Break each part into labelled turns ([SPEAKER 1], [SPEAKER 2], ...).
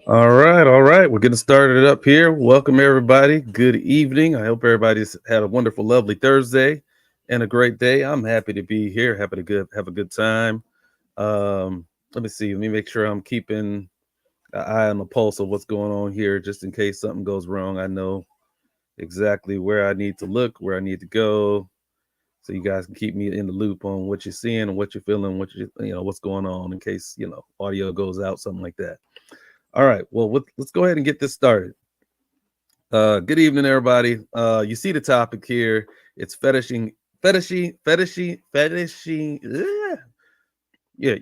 [SPEAKER 1] All right. We're getting started up here. Welcome everybody. Good evening. I hope everybody's had a wonderful, lovely Thursday and a great day. I'm happy to be here. Happy to have a good time. Let me see. Let me make sure I'm keeping an eye on the pulse of what's going on here, just in case something goes wrong. I know exactly where I need to look, where I need to go, so you guys can keep me in the loop on what you're seeing and what you're feeling, what's going on, in case audio goes out, something like that. All right. Well, let's go ahead and get this started. Good evening, everybody. You see the topic here. It's fetishing. Yeah,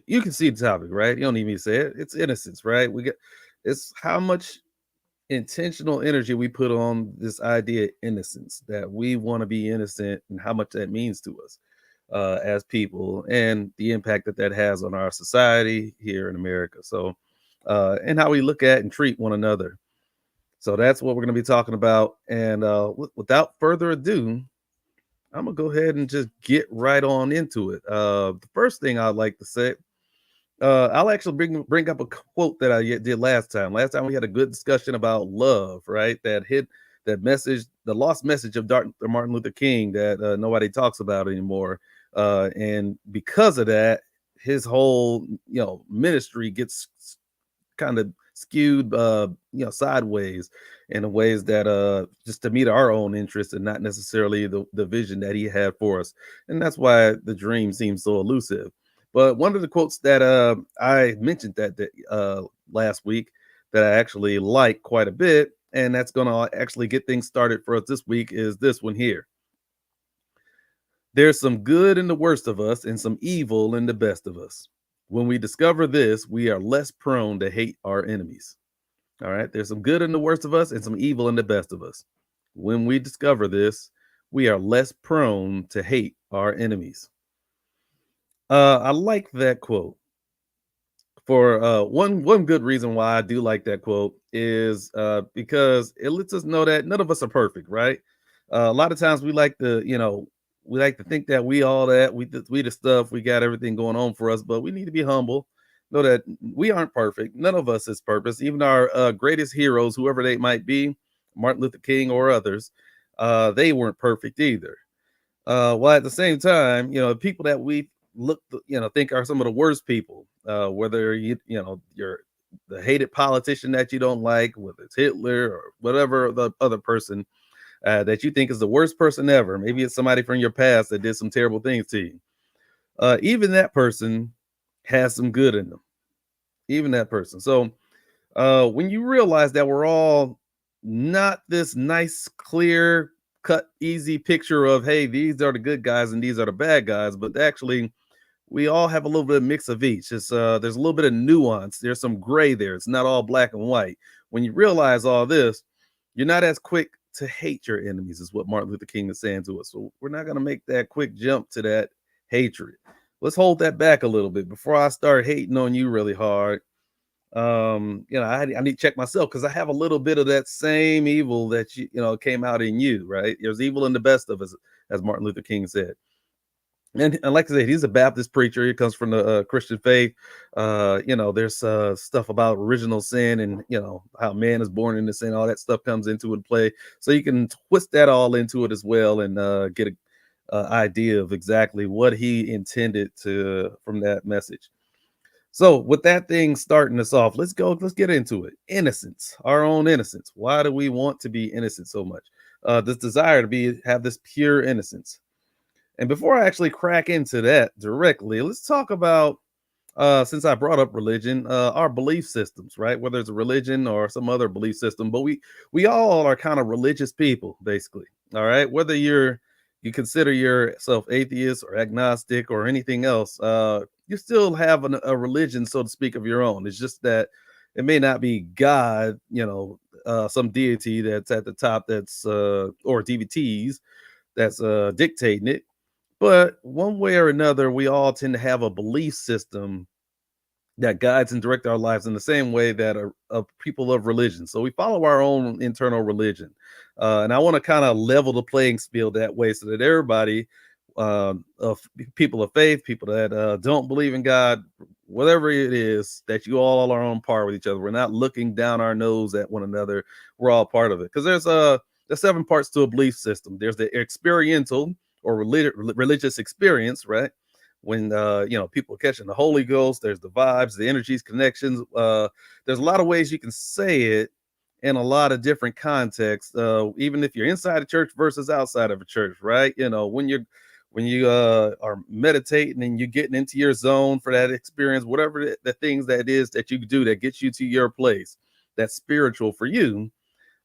[SPEAKER 1] you can see the topic, right? You don't need me to say it. It's innocence, right? It's how much intentional energy we put on this idea of innocence, that we want to be innocent, and how much that means to us as people, and the impact that has on our society here in America. So, and how we look at and treat one another. So that's what we're going to be talking about. And without further ado, I'm going to go ahead and just get right on into it. The first thing I'd like to say, I'll actually bring up a quote that I did last time. Last time we had a good discussion about love, right? That hit that message, the lost message of Martin Luther King that nobody talks about anymore. And because of that, his whole ministry gets kind of skewed sideways in ways that just to meet our own interests and not necessarily the vision that he had for us. And that's why the dream seems so elusive. But one of the quotes that I mentioned that last week that I actually like quite a bit, and that's going to actually get things started for us this week, is this one here. There's some good in the worst of us and some evil in the best of us. When we discover this, we are less prone to hate our enemies. All right. There's some good in the worst of us and some evil in the best of us. When we discover this, we are less prone to hate our enemies. I like that quote for one good reason why I do like that quote is because it lets us know that none of us are perfect, right? A lot of times we like to think that we all that we the stuff, we got everything going on for us, but we need to be humble. Know that we aren't perfect. None of us is perfect. Even our greatest heroes, whoever they might be, Martin Luther King or others, they weren't perfect either. While at the same time, people that we think are some of the worst people, whether you're the hated politician that you don't like, whether it's Hitler or whatever the other person that you think is the worst person ever. Maybe it's somebody from your past that did some terrible things to you. Even that person has some good in them. Even that person. So when you realize that we're all not this nice, clear cut, easy picture of, hey, these are the good guys and these are the bad guys, but actually we all have a little bit of mix of each. There's a little bit of nuance. There's some gray there. It's not all black and white. When you realize all this, you're not as quick to hate your enemies, is what Martin Luther King is saying to us. So we're not going to make that quick jump to that hatred. Let's hold that back a little bit before I start hating on you really hard. I need to check myself, because I have a little bit of that same evil that came out in you, right? There's evil in the best of us, as Martin Luther King said. And like I said, he's a Baptist preacher. He comes from the Christian faith. There's stuff about original sin, and how man is born into sin. All that stuff comes into it play. So you can twist that all into it as well, and get a idea of exactly what he intended from that message. So with that thing starting us off, let's get into it. Innocence, our own innocence. Why do we want to be innocent so much? This desire to have this pure innocence. And before I actually crack into that directly, let's talk about, since I brought up religion, our belief systems, right? Whether it's a religion or some other belief system, but we all are kind of religious people, basically. All right, whether you consider yourself atheist or agnostic or anything else, you still have a religion, so to speak, of your own. It's just that it may not be God, some deity that's at the top, that's or DVTs that's dictating it. But one way or another, we all tend to have a belief system that guides and directs our lives in the same way that are people of religion. So we follow our own internal religion. And I want to kind of level the playing field that way, so that everybody, of people of faith, people that don't believe in God, whatever it is, that you all are on par with each other. We're not looking down our nose at one another. We're all part of it. Because there's 7 parts to a belief system. There's the experiential or religious experience, right? When people catching the Holy Ghost, there's the vibes, the energies, connections. There's a lot of ways you can say it in a lot of different contexts. Even if you're inside a church versus outside of a church, right? When you are meditating and you're getting into your zone for that experience, whatever the things that is that you do that gets you to your place, that's spiritual for you.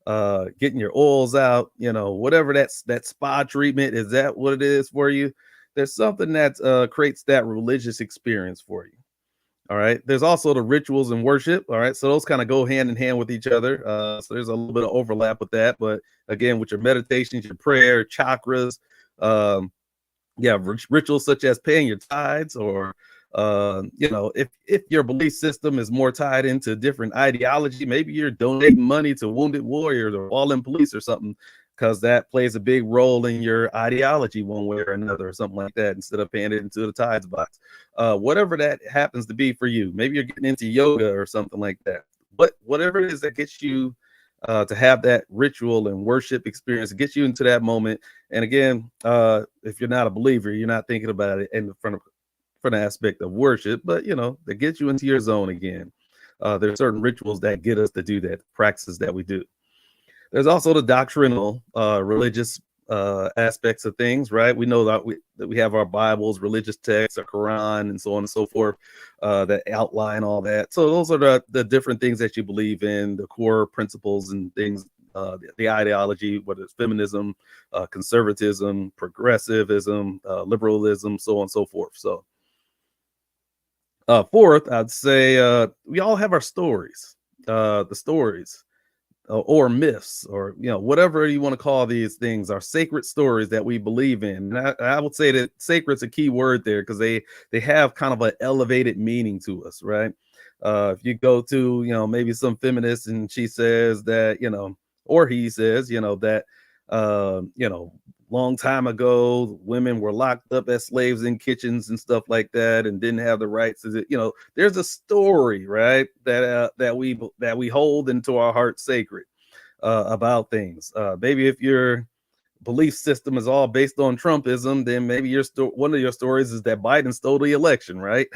[SPEAKER 1] Getting your oils out, whatever that spa treatment is, that what it is for you. There's something that creates that religious experience for you. All right. There's also the rituals and worship. All right. So those kind of go hand in hand with each other. So there's a little bit of overlap with that. But again, with your meditations, your prayer, chakras, um, yeah, rituals such as paying your tithes, or if your belief system is more tied into different ideology, maybe you're donating money to wounded warriors or all in police or something, because that plays a big role in your ideology one way or another, or something like that, instead of paying it into the tithes box. Whatever that happens to be for you, maybe you're getting into yoga or something like that. But whatever it is that gets you to have that ritual and worship experience, it gets you into that moment. And again, if you're not a believer, you're not thinking about it in the front aspect of worship, but that gets you into your zone again. There's certain rituals that get us to do that, practices that we do. There's also the doctrinal, religious aspects of things, right? We know that we have our Bibles, religious texts, our Quran, and so on and so forth, that outline all that. So those are the different things that you believe in, the core principles and things, the ideology, whether it's feminism, conservatism, progressivism, liberalism, so on and so forth. So fourth, I'd say we all have our stories, the stories or myths, or whatever you want to call these things, are sacred stories that we believe in. And I would say that sacred's a key word there, because they have kind of an elevated meaning to us, right? If you go to maybe some feminist, and she says that or he says that long time ago women were locked up as slaves in kitchens and stuff like that, and didn't have the rights. There's a story, right, that we hold into our heart sacred, about things. Maybe if your belief system is all based on Trumpism, then maybe one of your stories is that Biden stole the election, right?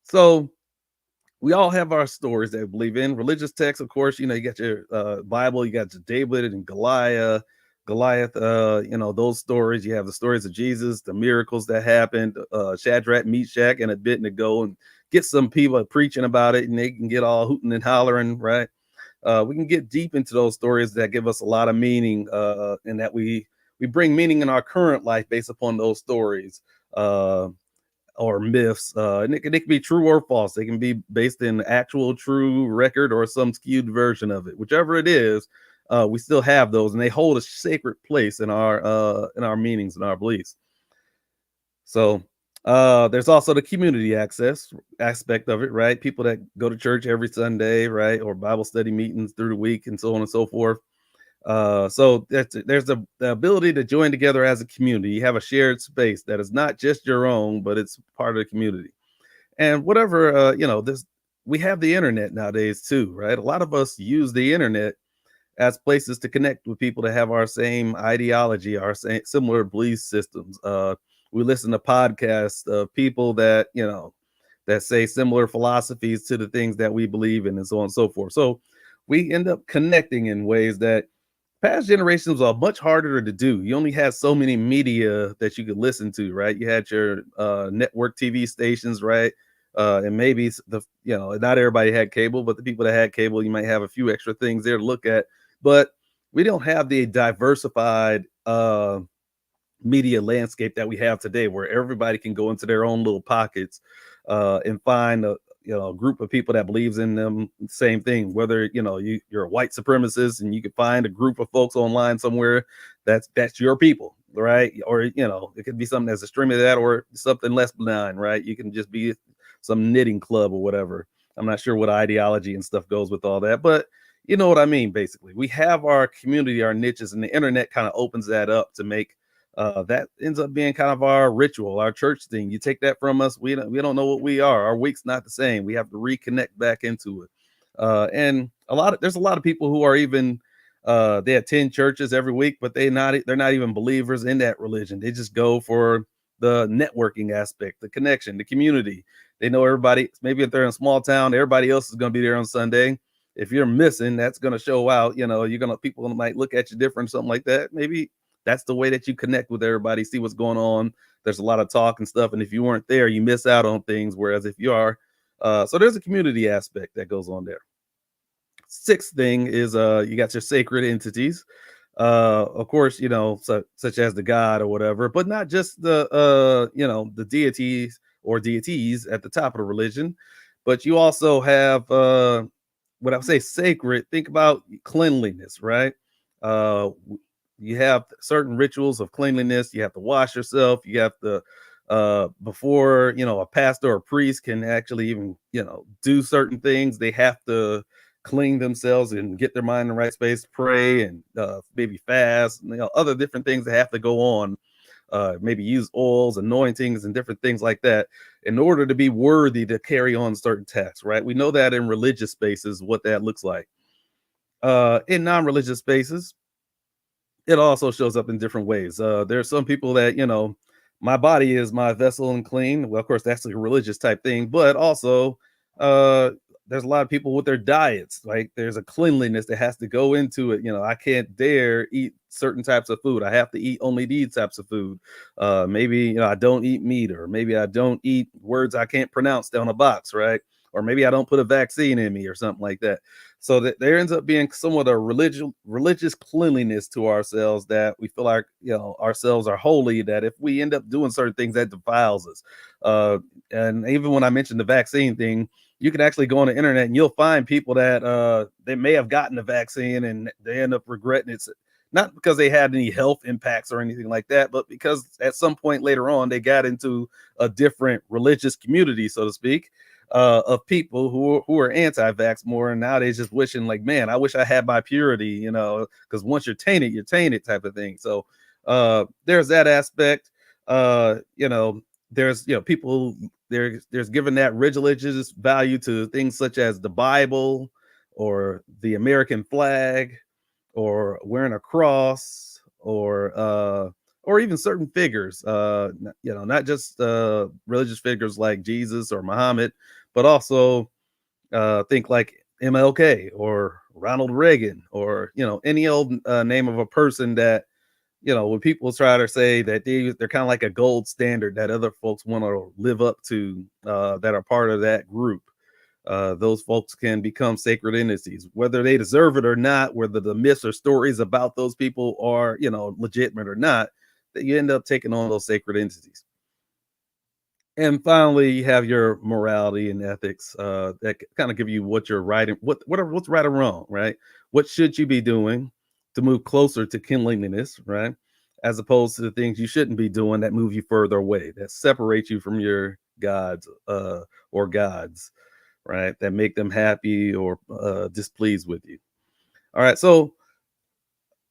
[SPEAKER 1] So we all have our stories that we believe in. Religious texts, of course, you got your Bible, you got your David and Goliath, those stories. You have the stories of Jesus, the miracles that happened, Shadrach, Meshach, and Abednego, and get some people preaching about it, and they can get all hooting and hollering, right? We can get deep into those stories that give us a lot of meaning, and that we bring meaning in our current life based upon those stories. Or myths, and they can be true or false. They can be based in actual true record or some skewed version of it. Whichever it is, we still have those, and they hold a sacred place in our meanings and our beliefs. So there's also the community access aspect of it, right? People that go to church every Sunday, right, or Bible study meetings through the week, and so on and so forth. So there's the ability to join together as a community. You have a shared space that is not just your own, but it's part of the community. And whatever, this, we have the internet nowadays too, right? A lot of us use the internet as places to connect with people that have our same ideology, our same similar belief systems. We listen to podcasts of people that that say similar philosophies to the things that we believe in, and so on and so forth. So we end up connecting in ways that past generations are much harder to do. You only had so many media that you could listen to, right? You had your network TV stations, right? And maybe not everybody had cable, but the people that had cable, you might have a few extra things there to look at. But we don't have the diversified media landscape that we have today, where everybody can go into their own little pockets and find a group of people that believes in them same thing. Whether you're a white supremacist, and you can find a group of folks online somewhere that's your people, right? Or it could be something that's extremely that, or something less benign, right? You can just be some knitting club or whatever. I'm not sure what ideology and stuff goes with all that, but you know what I mean. Basically, we have our community, our niches, and the internet kind of opens that up to make That ends up being kind of our ritual, our church thing. You take that from us, we don't know what we are. Our week's not the same. We have to reconnect back into it. And there's a lot of people who are even they attend churches every week, but they're not even believers in that religion. They just go for the networking aspect, the connection, the community. They know everybody. Maybe if they're in a small town, everybody else is going to be there on Sunday. If you're missing, that's going to show out. People might look at you different, something like that. Maybe that's the way that you connect with everybody, see what's going on. There's a lot of talk and stuff, and if you weren't there, you miss out on things. Whereas if you are, so there's a community aspect that goes on there. Sixth thing is you got your sacred entities. Of course, such as the god or whatever, but not just the deities or deities at the top of the religion, but you also have what I would say sacred. Think about cleanliness, right? You have certain rituals of cleanliness. You have to wash yourself. You have to before a pastor or priest can actually even do certain things, they have to clean themselves and get their mind in the right space, pray and maybe fast, other different things that have to go on. Maybe use oils, anointings, and different things like that in order to be worthy to carry on certain tasks, right? We know that in religious spaces, what that looks like. In non-religious spaces, it also shows up in different ways. There are some people that, my body is my vessel and clean. Well, of course, that's a religious type thing, but also uh, there's a lot of people with their diets. Like there's a cleanliness that has to go into it. I can't dare eat certain types of food. I have to eat only these types of food. Maybe, I don't eat meat, or maybe I don't eat words I can't pronounce down a box, right? Or maybe I don't put a vaccine in me or something like that. So that there ends up being somewhat a religious cleanliness to ourselves, that we feel like ourselves are holy, that if we end up doing certain things, that defiles us. And even when I mentioned the vaccine thing, you can actually go on the internet and you'll find people that they may have gotten the vaccine and they end up regretting it, not because they had any health impacts or anything like that, but because at some point later on they got into a different religious community, so to speak, of people who are anti-vax more, and now they just wishing like, man, I wish I had my purity, because once you're tainted type of thing. So there's that aspect. There's people there's given that religious value to things such as the Bible or the American flag or wearing a cross or even certain figures, not just religious figures like Jesus or Muhammad, but also think like MLK or Ronald Reagan, or any old name of a person that when people try to say that they're kind of like a gold standard that other folks want to live up to, that are part of that group. Those folks can become sacred entities, whether they deserve it or not, whether the myths or stories about those people are, legitimate or not, that you end up taking on those sacred entities. And finally, you have your morality and ethics that kind of give you what you're right and what's right or wrong, right? What should you be doing to move closer to cleanliness, right? As opposed to the things you shouldn't be doing that move you further away, that separate you from your gods or gods, right? That make them happy or displeased with you. All right, so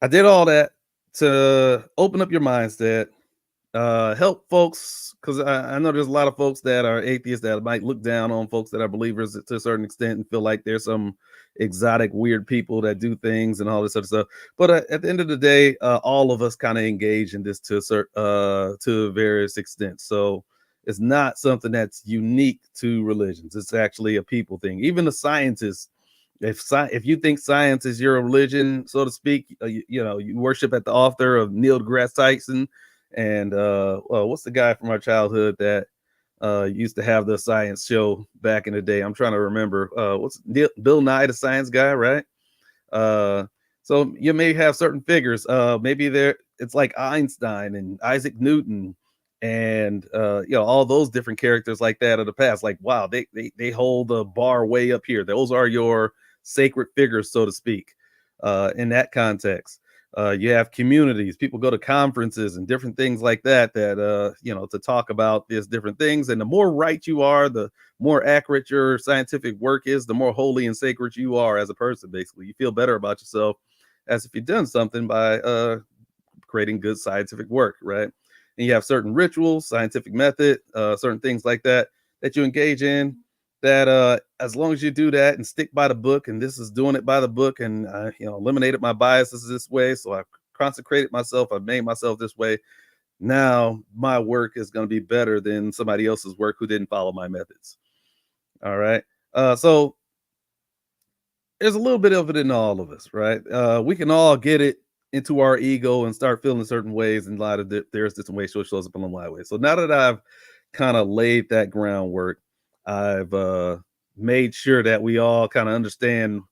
[SPEAKER 1] I did all that to open up your mindset, help folks, because I know there's a lot of folks that are atheists that might look down on folks that are believers to a certain extent and feel like there's some exotic weird people that do things and all this other stuff. But at the end of the day, all of us kind of engage in this to various extents. So it's not something that's unique to religions. It's actually a people thing. Even the scientists, if you think science is your religion, so to speak, you worship at the altar of Neil deGrasse Tyson and well, what's the guy from our childhood that used to have the science show back in the day? I'm trying to remember. Bill Nye, the science guy, right? Uh, so you may have certain figures. Maybe it's like Einstein and Isaac Newton and all those different characters like that of the past. Like, wow, they hold the bar way up here. Those are your sacred figures, so to speak, in that context. You have communities, people go to conferences and different things like that to talk about these different things. And the more right you are, the more accurate your scientific work is, the more holy and sacred you are as a person. Basically, you feel better about yourself as if you've done something by creating good scientific work, right? And you have certain rituals, scientific method, certain things like that that you engage in. That as long as you do that and stick by the book, and this is doing it by the book, and eliminated my biases this way, so I've consecrated myself, I've made myself this way. Now my work is going to be better than somebody else's work who didn't follow my methods. All right. So there's a little bit of it in all of us, right? We can all get it into our ego and start feeling certain ways, and a lot of there's different ways, so it shows up in a lot of ways. So now that I've kind of laid that groundwork, I've made sure that we all kind of understand,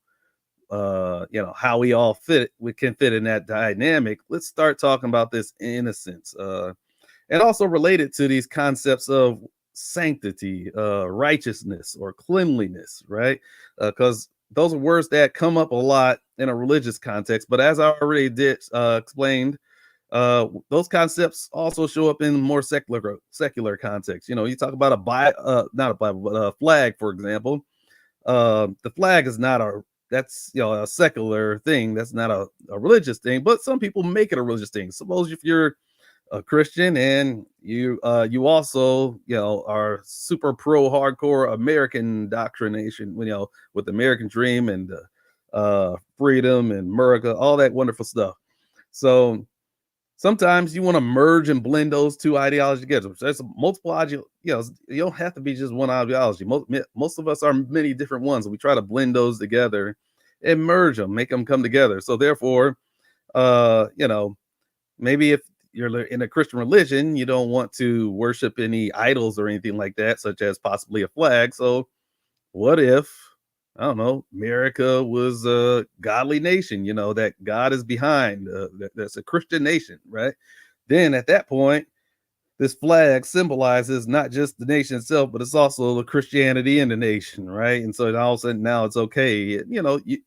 [SPEAKER 1] how we all fit. We can fit in that dynamic. Let's start talking about this innocence. And also related to these concepts of sanctity, righteousness, or cleanliness, right? Because those are words that come up a lot in a religious context. But as I already did explained, those concepts also show up in more secular context. You talk about not a Bible, but a flag, for example. The flag is not that's a secular thing. That's not a religious thing. But some people make it a religious thing. Suppose if you're a Christian and you also are super pro hardcore American doctrination, with the American dream and freedom and America, all that wonderful stuff. So sometimes you want to merge and blend those two ideologies together. There's multiple ideologies. You don't have to be just one ideology. Most of us are many different ones. We try to blend those together and merge them, make them come together. So therefore, uh, you know, maybe if you're in a Christian religion, you don't want to worship any idols or anything like that, such as possibly a flag. So what if, I don't know, America was a godly nation, that God is behind, that's a Christian nation, right? Then at that point, this flag symbolizes not just the nation itself, but it's also the Christianity in the nation, right? And so all of a sudden now it's okay.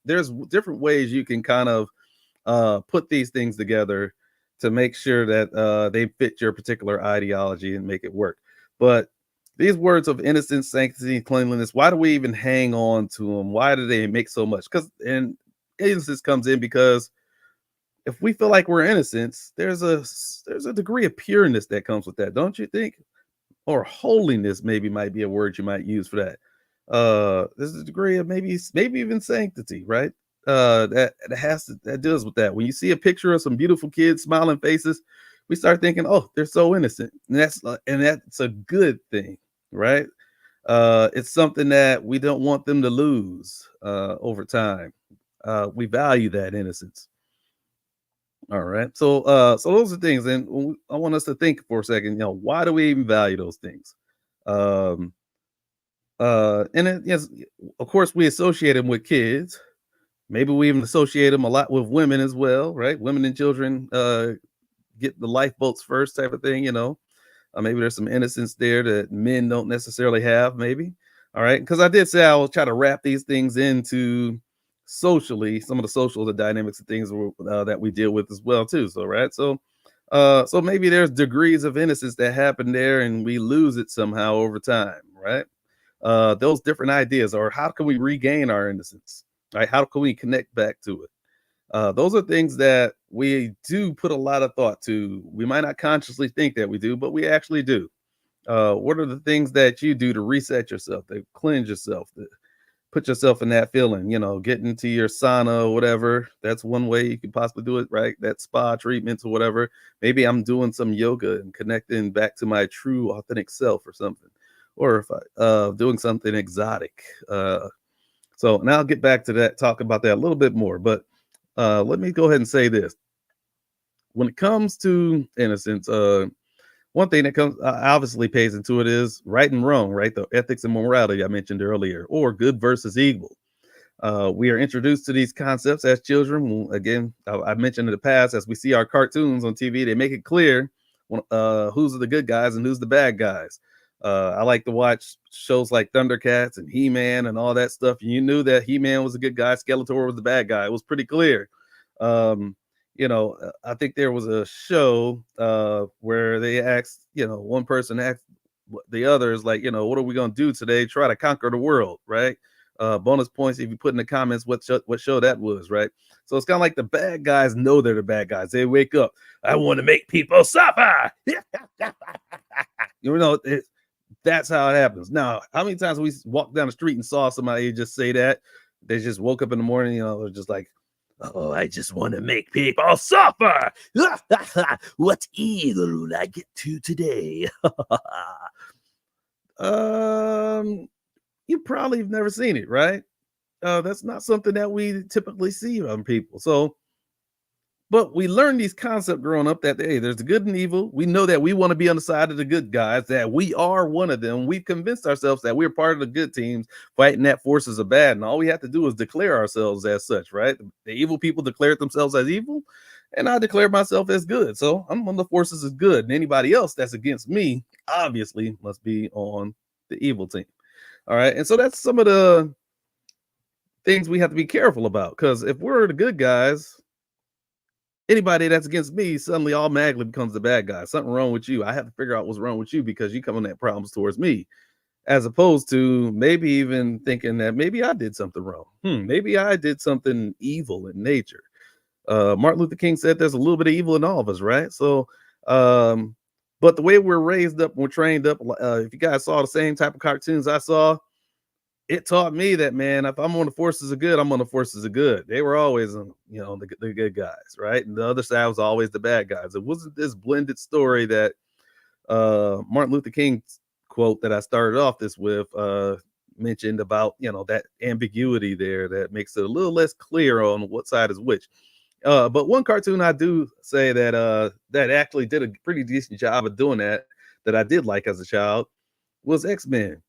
[SPEAKER 1] There's different ways you can kind of put these things together to make sure that they fit your particular ideology and make it work. But these words of innocence, sanctity, cleanliness, why do we even hang on to them? Why do they make so much? And innocence comes in because if we feel like we're innocent, there's a degree of pureness that comes with that, don't you think? Or holiness maybe might be a word you might use for that. There's a degree of maybe even sanctity, right? That deals with that. When you see a picture of some beautiful kids smiling faces, we start thinking, oh, they're so innocent, and that's a good thing, right? It's something that we don't want them to lose over time. We value that innocence. All right. So those are things, and I want us to think for a second. Why do we even value those things? Um, and yes, of course, we associate them with kids. Maybe we even associate them a lot with women as well, right? Women and children get the lifeboats first, type of thing. Maybe there's some innocence there that men don't necessarily have. Maybe. All right, because I did say I will try to wrap these things into socially some of the dynamics of things that we deal with as well too. So right, so maybe there's degrees of innocence that happen there, and we lose it somehow over time, right? Those different ideas, or how can we regain our innocence? Right? How can we connect back to it? Those are things that we do put a lot of thought to. We might not consciously think that we do, but we actually do. What are the things that you do to reset yourself, to cleanse yourself, to put yourself in that feeling? Get into your sauna or whatever. That's one way you could possibly do it, right? That spa treatments or whatever. Maybe I'm doing some yoga and connecting back to my true, authentic self or something. Or if I doing something exotic. So now I'll get back to that, talk about that a little bit more. But let me go ahead and say this. When it comes to innocence, one thing that comes obviously pays into it is right and wrong, right? The ethics and morality I mentioned earlier, or good versus evil. We are introduced to these concepts as children. Again, I mentioned in the past, as we see our cartoons on TV, they make it clear who's the good guys and who's the bad guys. I like to watch shows like Thundercats and He-Man and all that stuff. You knew that He-Man was a good guy, Skeletor was the bad guy. It was pretty clear. I think there was a show where they asked, one person asked the others, like, what are we going to do today? Try to conquer the world, right? Bonus points if you put in the comments what show that was, right? So it's kind of like the bad guys know they're the bad guys. They wake up, I want to make people suffer. That's how it happens. Now, how many times we walked down the street and saw somebody just say that? They just woke up in the morning, they're just like, oh, I just want to make people suffer. What evil will I get to today? You probably have never seen it, right? That's not something that we typically see on people. So, but we learn these concepts growing up that hey, there's the good and evil. We know that we want to be on the side of the good guys, that we are one of them. We've convinced ourselves that we're part of the good teams fighting that forces of bad. And all we have to do is declare ourselves as such, right? The evil people declared themselves as evil, and I declare myself as good. So I'm on the forces of good. And anybody else that's against me obviously must be on the evil team. All right. And so that's some of the things we have to be careful about, because if we're the good guys, anybody that's against me suddenly automatically becomes the bad guy. Something wrong with you. I have to figure out what's wrong with you because you coming at problems towards me, as opposed to maybe even thinking that maybe I did something wrong. Maybe I did something evil in nature. Martin Luther King said there's a little bit of evil in all of us, right? So, but the way we're raised up, we're trained up. If you guys saw the same type of cartoons I saw, it taught me that, man, if I'm on the forces of good, I'm on the forces of good. They were always, the good guys, right? And the other side was always the bad guys. It wasn't this blended story that Martin Luther King's quote that I started off this with mentioned about, that ambiguity there that makes it a little less clear on what side is which. But one cartoon I do say that that actually did a pretty decent job of doing that I did like as a child was X-Men.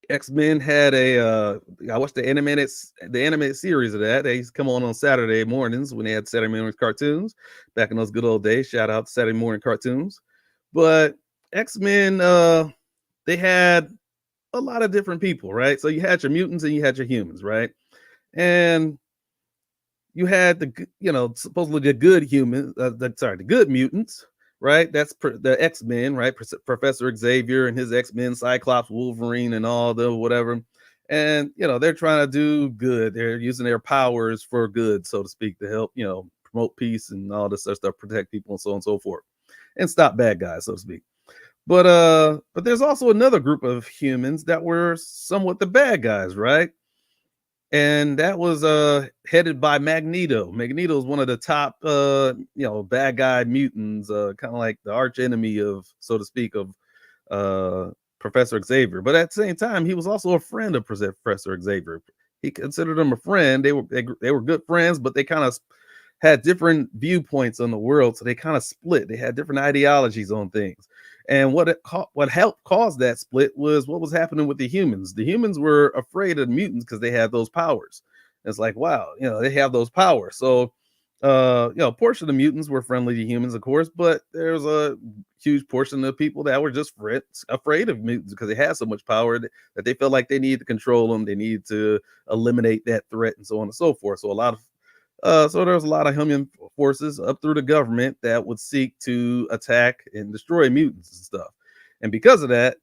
[SPEAKER 1] X-Men had I watched the animated series of that. They used to come on Saturday mornings when they had Saturday morning cartoons back in those good old days. Shout out to Saturday morning cartoons. But X-Men, they had a lot of different people, right? So you had your mutants and you had your humans, right? And you had supposedly the good humans, the good mutants, right? That's the X-Men, right? Professor Xavier and his X-Men, Cyclops, Wolverine, and all the whatever. And they're trying to do good. They're using their powers for good, so to speak, to help promote peace and all this other stuff, protect people, and so on and so forth, and stop bad guys, so to speak. But there's also another group of humans that were somewhat the bad guys, right? And that was headed by Magneto. Magneto is one of the top bad guy mutants, kind of like the arch enemy of, so to speak, of Professor Xavier. But at the same time, he was also a friend of Professor Xavier. He considered him a friend. They were good friends, but they kind of had different viewpoints on the world, so they kind of split. They had different ideologies on things. And what helped cause that split was what was happening with the humans. The humans were afraid of mutants because they had those powers. It's like, wow, they have those powers. So, a portion of the mutants were friendly to humans, of course, but there's a huge portion of people that were just afraid of mutants because they had so much power that they felt like they needed to control them. They needed to eliminate that threat and so on and so forth. So so there was a lot of human forces up through the government that would seek to attack and destroy mutants and stuff. And because of that,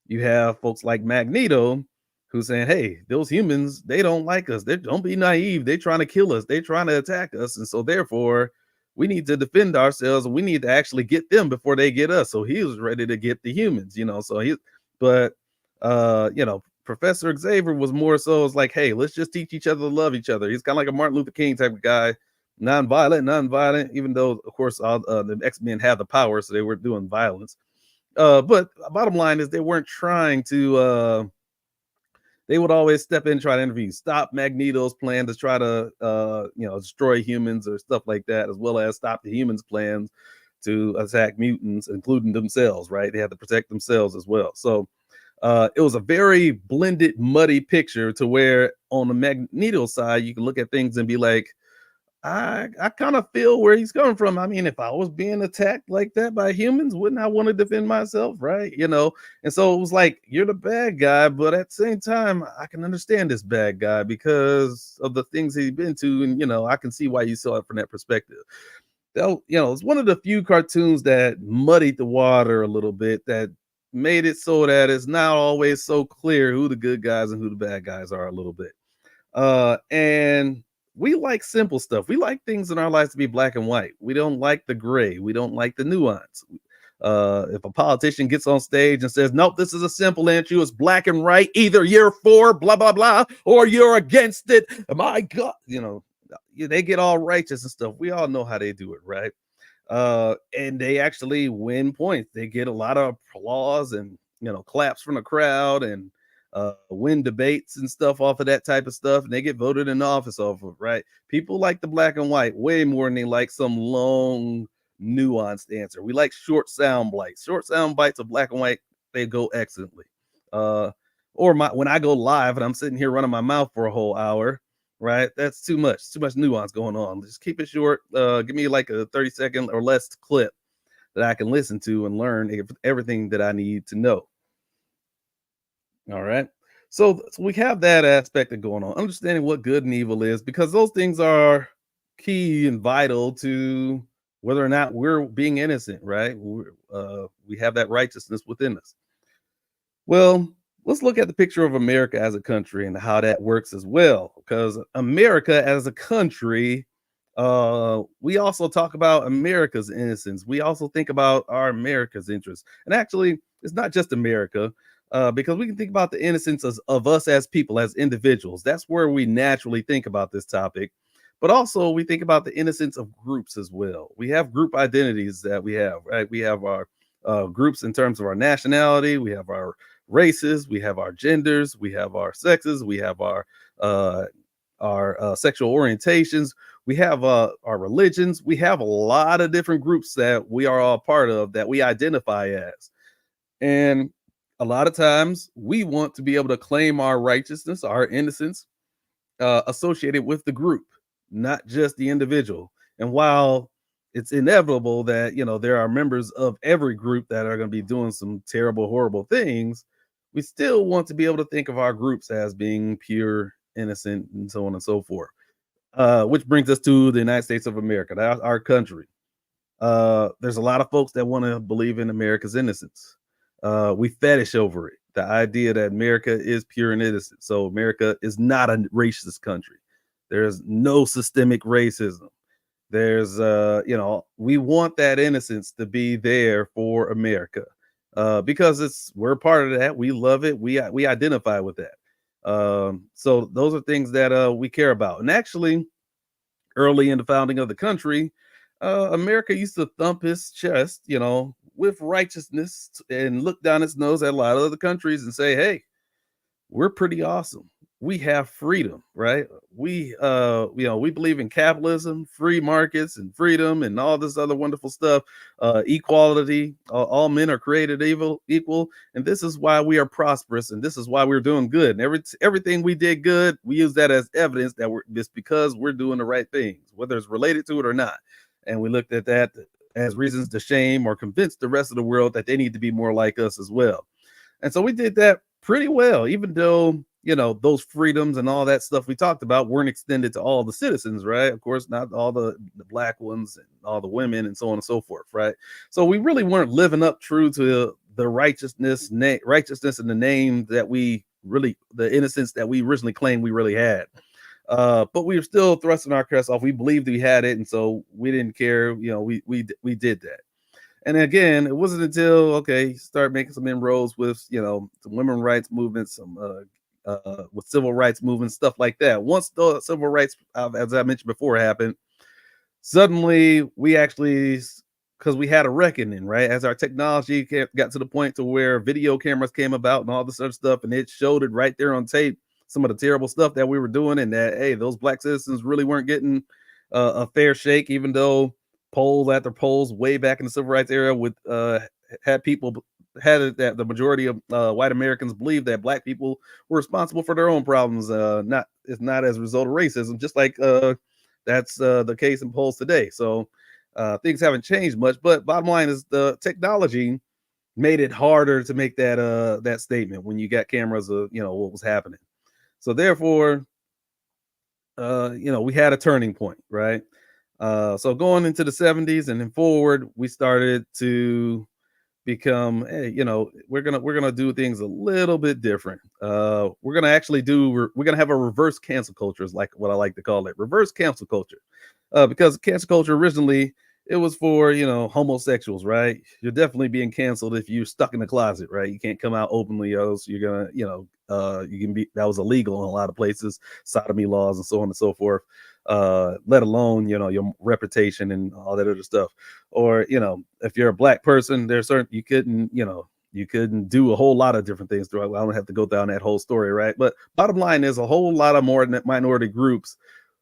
[SPEAKER 1] you have folks like Magneto who's saying, hey, those humans, they don't like us. Don't be naive. They're trying to kill us. They're trying to attack us. And so therefore, we need to defend ourselves. We need to actually get them before they get us. So he was ready to get the humans, Professor Xavier was more so it's like, hey, let's just teach each other to love each other. He's kind of like a Martin Luther King type of guy, non-violent, even though, of course, the X-Men have the power, so they were doing violence. But bottom line is they weren't trying to, they would always step in and try to intervene, stop Magneto's plan to try to, destroy humans or stuff like that, as well as stop the humans' plans to attack mutants, including themselves, right? They had to protect themselves as well. So, it was a very blended, muddy picture to where on the Magneto side, you can look at things and be like, I kind of feel where he's coming from. I mean, if I was being attacked like that by humans, wouldn't I want to defend myself, right? And so it was like, you're the bad guy, but at the same time, I can understand this bad guy because of the things he's been to. And, I can see why you saw it from that perspective. It's one of the few cartoons that muddied the water a little bit, that made it so that it's not always so clear who the good guys and who the bad guys are a little bit. And we like simple stuff. We like things in our lives to be black and white. We don't like the gray. We don't like the nuance. If a politician gets on stage and says, "Nope, this is a simple answer. It's black and white. Either you're for blah blah blah or you're against it." My God, they get all righteous and stuff. We all know how they do it, right? And they actually win points. They get a lot of applause and claps from the crowd and win debates and stuff off of that type of stuff. And they get voted in office off of, right? People like the black and white way more than they like some long, nuanced answer. We like short sound bites. Short sound bites of black and white, they go excellently. Or when I go live and I'm sitting here running my mouth for a whole hour, right? That's too much nuance going on. Just keep it short. Give me like a 30-second or less clip that I can listen to and learn everything that I need to know. All right. So we have that aspect of going on, understanding what good and evil is, because those things are key and vital to whether or not we're being innocent, right? We have that righteousness within us. Well, let's look at the picture of America as a country and how that works as well. Because America as a country, we also talk about America's innocence. We also think about our America's interests. And actually, it's not just America, because we can think about the innocence of us as people, as individuals. That's where we naturally think about this topic. But also, we think about the innocence of groups as well. We have group identities that we have, right? We have our groups in terms of our nationality, we have our races, we have our genders, we have our sexes, we have uh, our sexual orientations, we have our religions. We have a lot of different groups that we are all part of that we identify as. And a lot of times we want to be able to claim our righteousness, our innocence, associated with the group, not just the individual. And while it's inevitable that there are members of every group that are going to be doing some terrible, horrible things, we still want to be able to think of our groups as being pure, innocent, and so on and so forth. Which brings us to the United States of America, our country. There's a lot of folks that want to believe in America's innocence. We fetish over it. The idea that America is pure and innocent. So America is not a racist country. There's no systemic racism. There's we want that innocence to be there for America. Because we're part of that. We love it. We identify with that. So those are things that we care about. And actually, early in the founding of the country, America used to thump his chest, with righteousness and look down its nose at a lot of other countries and say, "Hey, we're pretty awesome. We have freedom, right? We believe in capitalism, free markets, and freedom, and all this other wonderful stuff. Equality. All men are created equal, and this is why we are prosperous, and this is why we're doing good. And everything we did good, we use that as evidence that it's because we're doing the right things, whether it's related to it or not. And we looked at that as reasons to shame or convince the rest of the world that they need to be more like us as well. And so we did that pretty well, even though, those freedoms and all that stuff we talked about weren't extended to all the citizens, right? Of course, not all the black ones and all the women and so on and so forth, right? So we really weren't living up true to the righteousness in the name that the innocence that we originally claimed we really had. But we were still thrusting our crest off. We believed we had it, and so we didn't care. We did that. And again, it wasn't until start making some inroads with some women rights movements, some with civil rights movements, stuff like that. Once the civil rights, as I mentioned before, happened, suddenly we actually, because we had a reckoning, right? As our technology got to the point to where video cameras came about and all this other stuff, and it showed it right there on tape, some of the terrible stuff that we were doing, and that those black citizens really weren't getting a fair shake, even though polls after polls way back in the civil rights era with had it that the majority of white Americans believed that black people were responsible for their own problems, not as a result of racism, just like that's the case in polls today. So things haven't changed much, but bottom line is the technology made it harder to make that statement when you got cameras of what was happening. So therefore, we had a turning point, right? So going into the 70s and then forward, we started to become, hey, we're gonna do things a little bit different. We're gonna actually do we're gonna have a reverse cancel culture, is like what I like to call it, reverse cancel culture. Because cancel culture originally, it was for, homosexuals, right? You're definitely being canceled if you're stuck in the closet, right? You can't come out openly, else you're gonna, you can be, that was illegal in a lot of places, sodomy laws and so on and so forth. Let alone, your reputation and all that other stuff. Or, if you're a black person, there's certain, you couldn't do a whole lot of different things. I don't have to go down that whole story, right? But bottom line is, a whole lot of more minority groups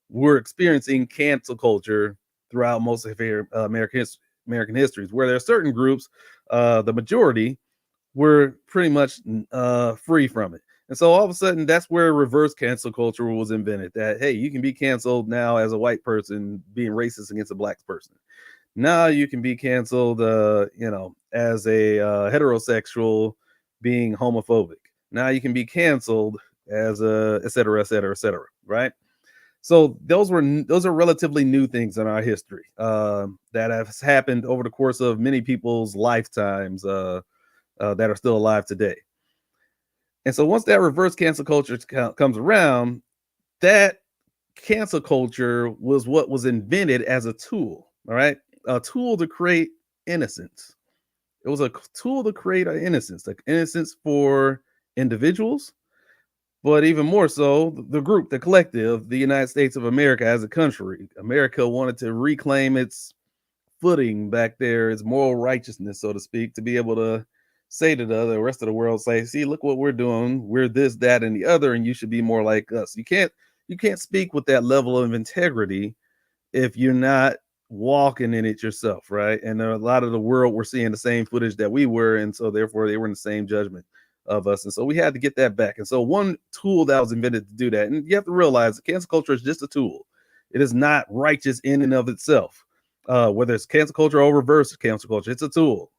[SPEAKER 1] were experiencing cancel culture throughout most of their American histories, where there are certain groups, the majority, were pretty much free from it. And so all of a sudden, that's where reverse cancel culture was invented. That, hey, you can be canceled now as a white person being racist against a black person. Now you can be canceled, as a heterosexual being homophobic. Now you can be canceled as a et cetera, et cetera, et cetera. Right. So those are relatively new things in our history, that have happened over the course of many people's lifetimes, that are still alive today. And so once that reverse cancel culture comes around, that cancel culture was what was invented as a tool. All right, a tool to create innocence. It was a tool to create an innocence, like innocence for individuals, but even more so, the group, the collective, the United States of America as a country. America wanted to reclaim its footing back there, its moral righteousness, so to speak, to be able to say to the rest of the world, say, see, look what we're doing. We're this, that, and the other, and you should be more like us. You can't speak with that level of integrity if you're not walking in it yourself, right? And a lot of the world were seeing the same footage that we were, and so therefore they were in the same judgment of us. And so we had to get that back. And so one tool that was invented to do that, and you have to realize that cancel culture is just a tool. It is not righteous in and of itself. Whether it's cancel culture or reverse cancel culture, it's a tool.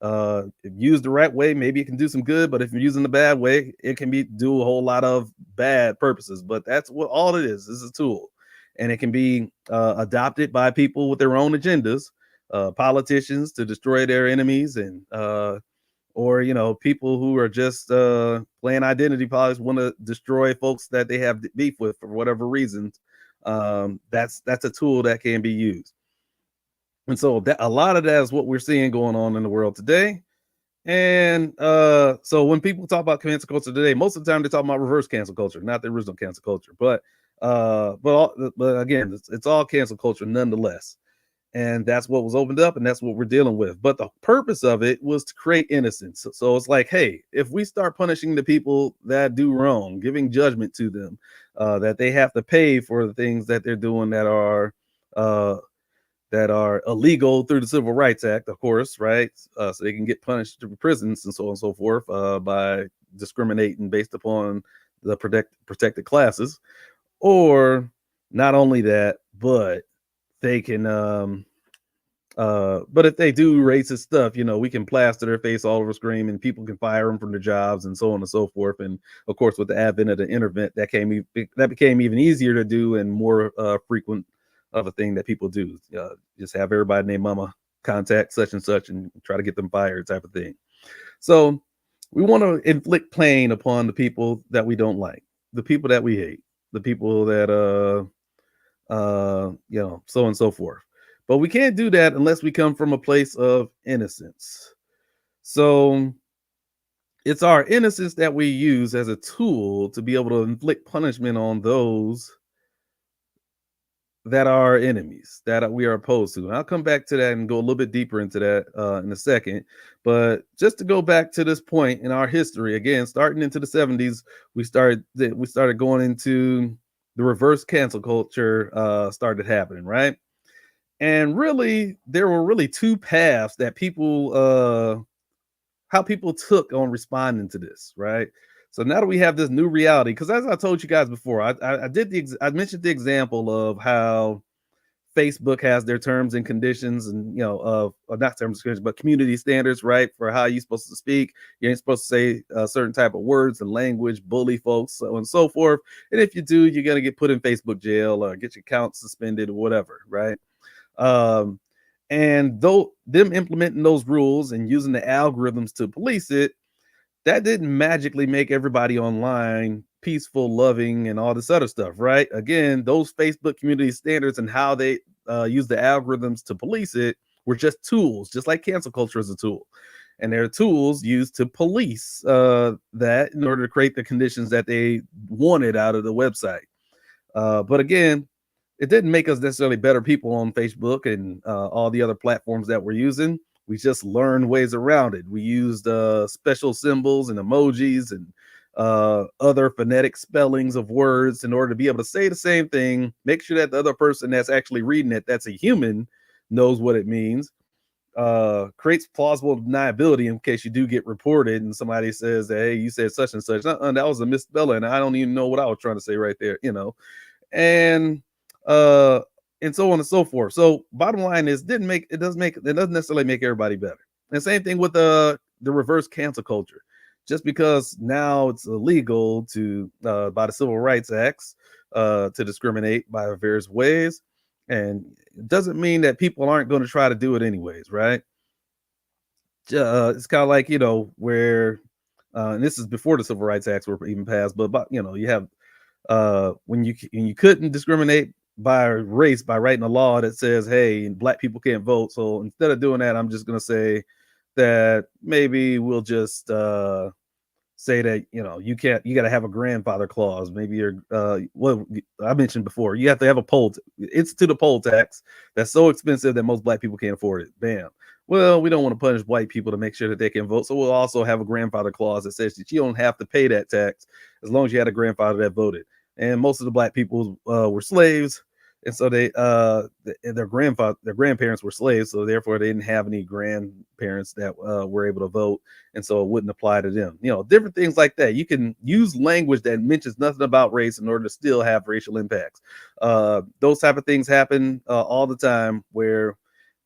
[SPEAKER 1] If used the right way, maybe it can do some good, but if you're using the bad way, it can be do a whole lot of bad purposes. But that's what all it is a tool, and it can be adopted by people with their own agendas, politicians to destroy their enemies, and or people who are just playing identity politics, want to destroy folks that they have beef with for whatever reasons. That's a tool that can be used. And so that a lot of that is what we're seeing going on in the world today. And so when people talk about cancel culture today, most of the time they're talking about reverse cancel culture, not the original cancel culture. But again, it's all cancel culture nonetheless. And that's what was opened up, and that's what we're dealing with. But the purpose of it was to create innocence. So it's like, hey, if we start punishing the people that do wrong, giving judgment to them, that they have to pay for the things that they're doing uh, that are illegal through the Civil Rights Act, of course, right? So they can get punished to prisons and so on and so forth, by discriminating based upon the protected classes. Or not only that, but they can but if they do racist stuff, we can plaster their face all over screen, and people can fire them from their jobs and so on and so forth. And of course, with the advent of the internet, that became even easier to do, and more frequent of a thing that people do. Just have everybody named mama contact such and such and try to get them fired, type of thing. So we want to inflict pain upon the people that we don't like, the people that we hate, the people that so on and so forth. But we can't do that unless we come from a place of innocence. So it's our innocence that we use as a tool to be able to inflict punishment on those that are enemies, that we are opposed to. And I'll come back to that and go a little bit deeper into that in a second. But just to go back to this point in our history, again, starting into the 70s, we started going into the reverse cancel culture, started happening, right? And really, there were really two paths that how people took on responding to this, right? So now that we have this new reality, because as I told you guys before, I mentioned the example of how Facebook has their terms and conditions, and not terms and conditions, but community standards, right, for how you're supposed to speak. You ain't supposed to say certain type of words and language, bully folks, so on and so forth. And if you do, you're gonna get put in Facebook jail or get your account suspended or whatever, right? Um, And though them implementing those rules and using the algorithms to police it, that didn't magically make everybody online peaceful, loving, and all this other stuff, right? Again, those Facebook community standards and how they use the algorithms to police it were just tools, just like cancel culture is a tool. And they're tools used to police that in order to create the conditions that they wanted out of the website. But again, it didn't make us necessarily better people on Facebook and all the other platforms that we're using. We just learned ways around it. We used special symbols and emojis and other phonetic spellings of words in order to be able to say the same thing, make sure that the other person that's actually reading it, that's a human, knows what it means. Creates plausible deniability in case you do get reported and somebody says that, hey, you said such and such. That was a misspelling. I don't even know what I was trying to say right there, and uh and so on and so forth. So bottom line is it doesn't necessarily make everybody better. And same thing with the reverse cancel culture. Just because now it's illegal to by the Civil Rights Acts to discriminate by various ways, and it doesn't mean that people aren't going to try to do it anyways, right? It's kind of like where and this is before the Civil Rights Acts were even passed, but you have when you couldn't discriminate by race by writing a law that says, hey, black people can't vote. So instead of doing that, I'm just going to say that maybe we'll just say that you got to have a grandfather clause. Maybe you're what I mentioned before, you have to have a it's to the poll tax that's so expensive that most black people can't afford it. Bam. Well, we don't want to punish white people to make sure that they can vote, so we'll also have a grandfather clause that says that you don't have to pay that tax as long as you had a grandfather that voted. And most of the black people were slaves, and so their grandparents were slaves, so therefore they didn't have any grandparents that were able to vote, and so it wouldn't apply to them. Different things like that. You can use language that mentions nothing about race in order to still have racial impacts. Those type of things happen all the time, where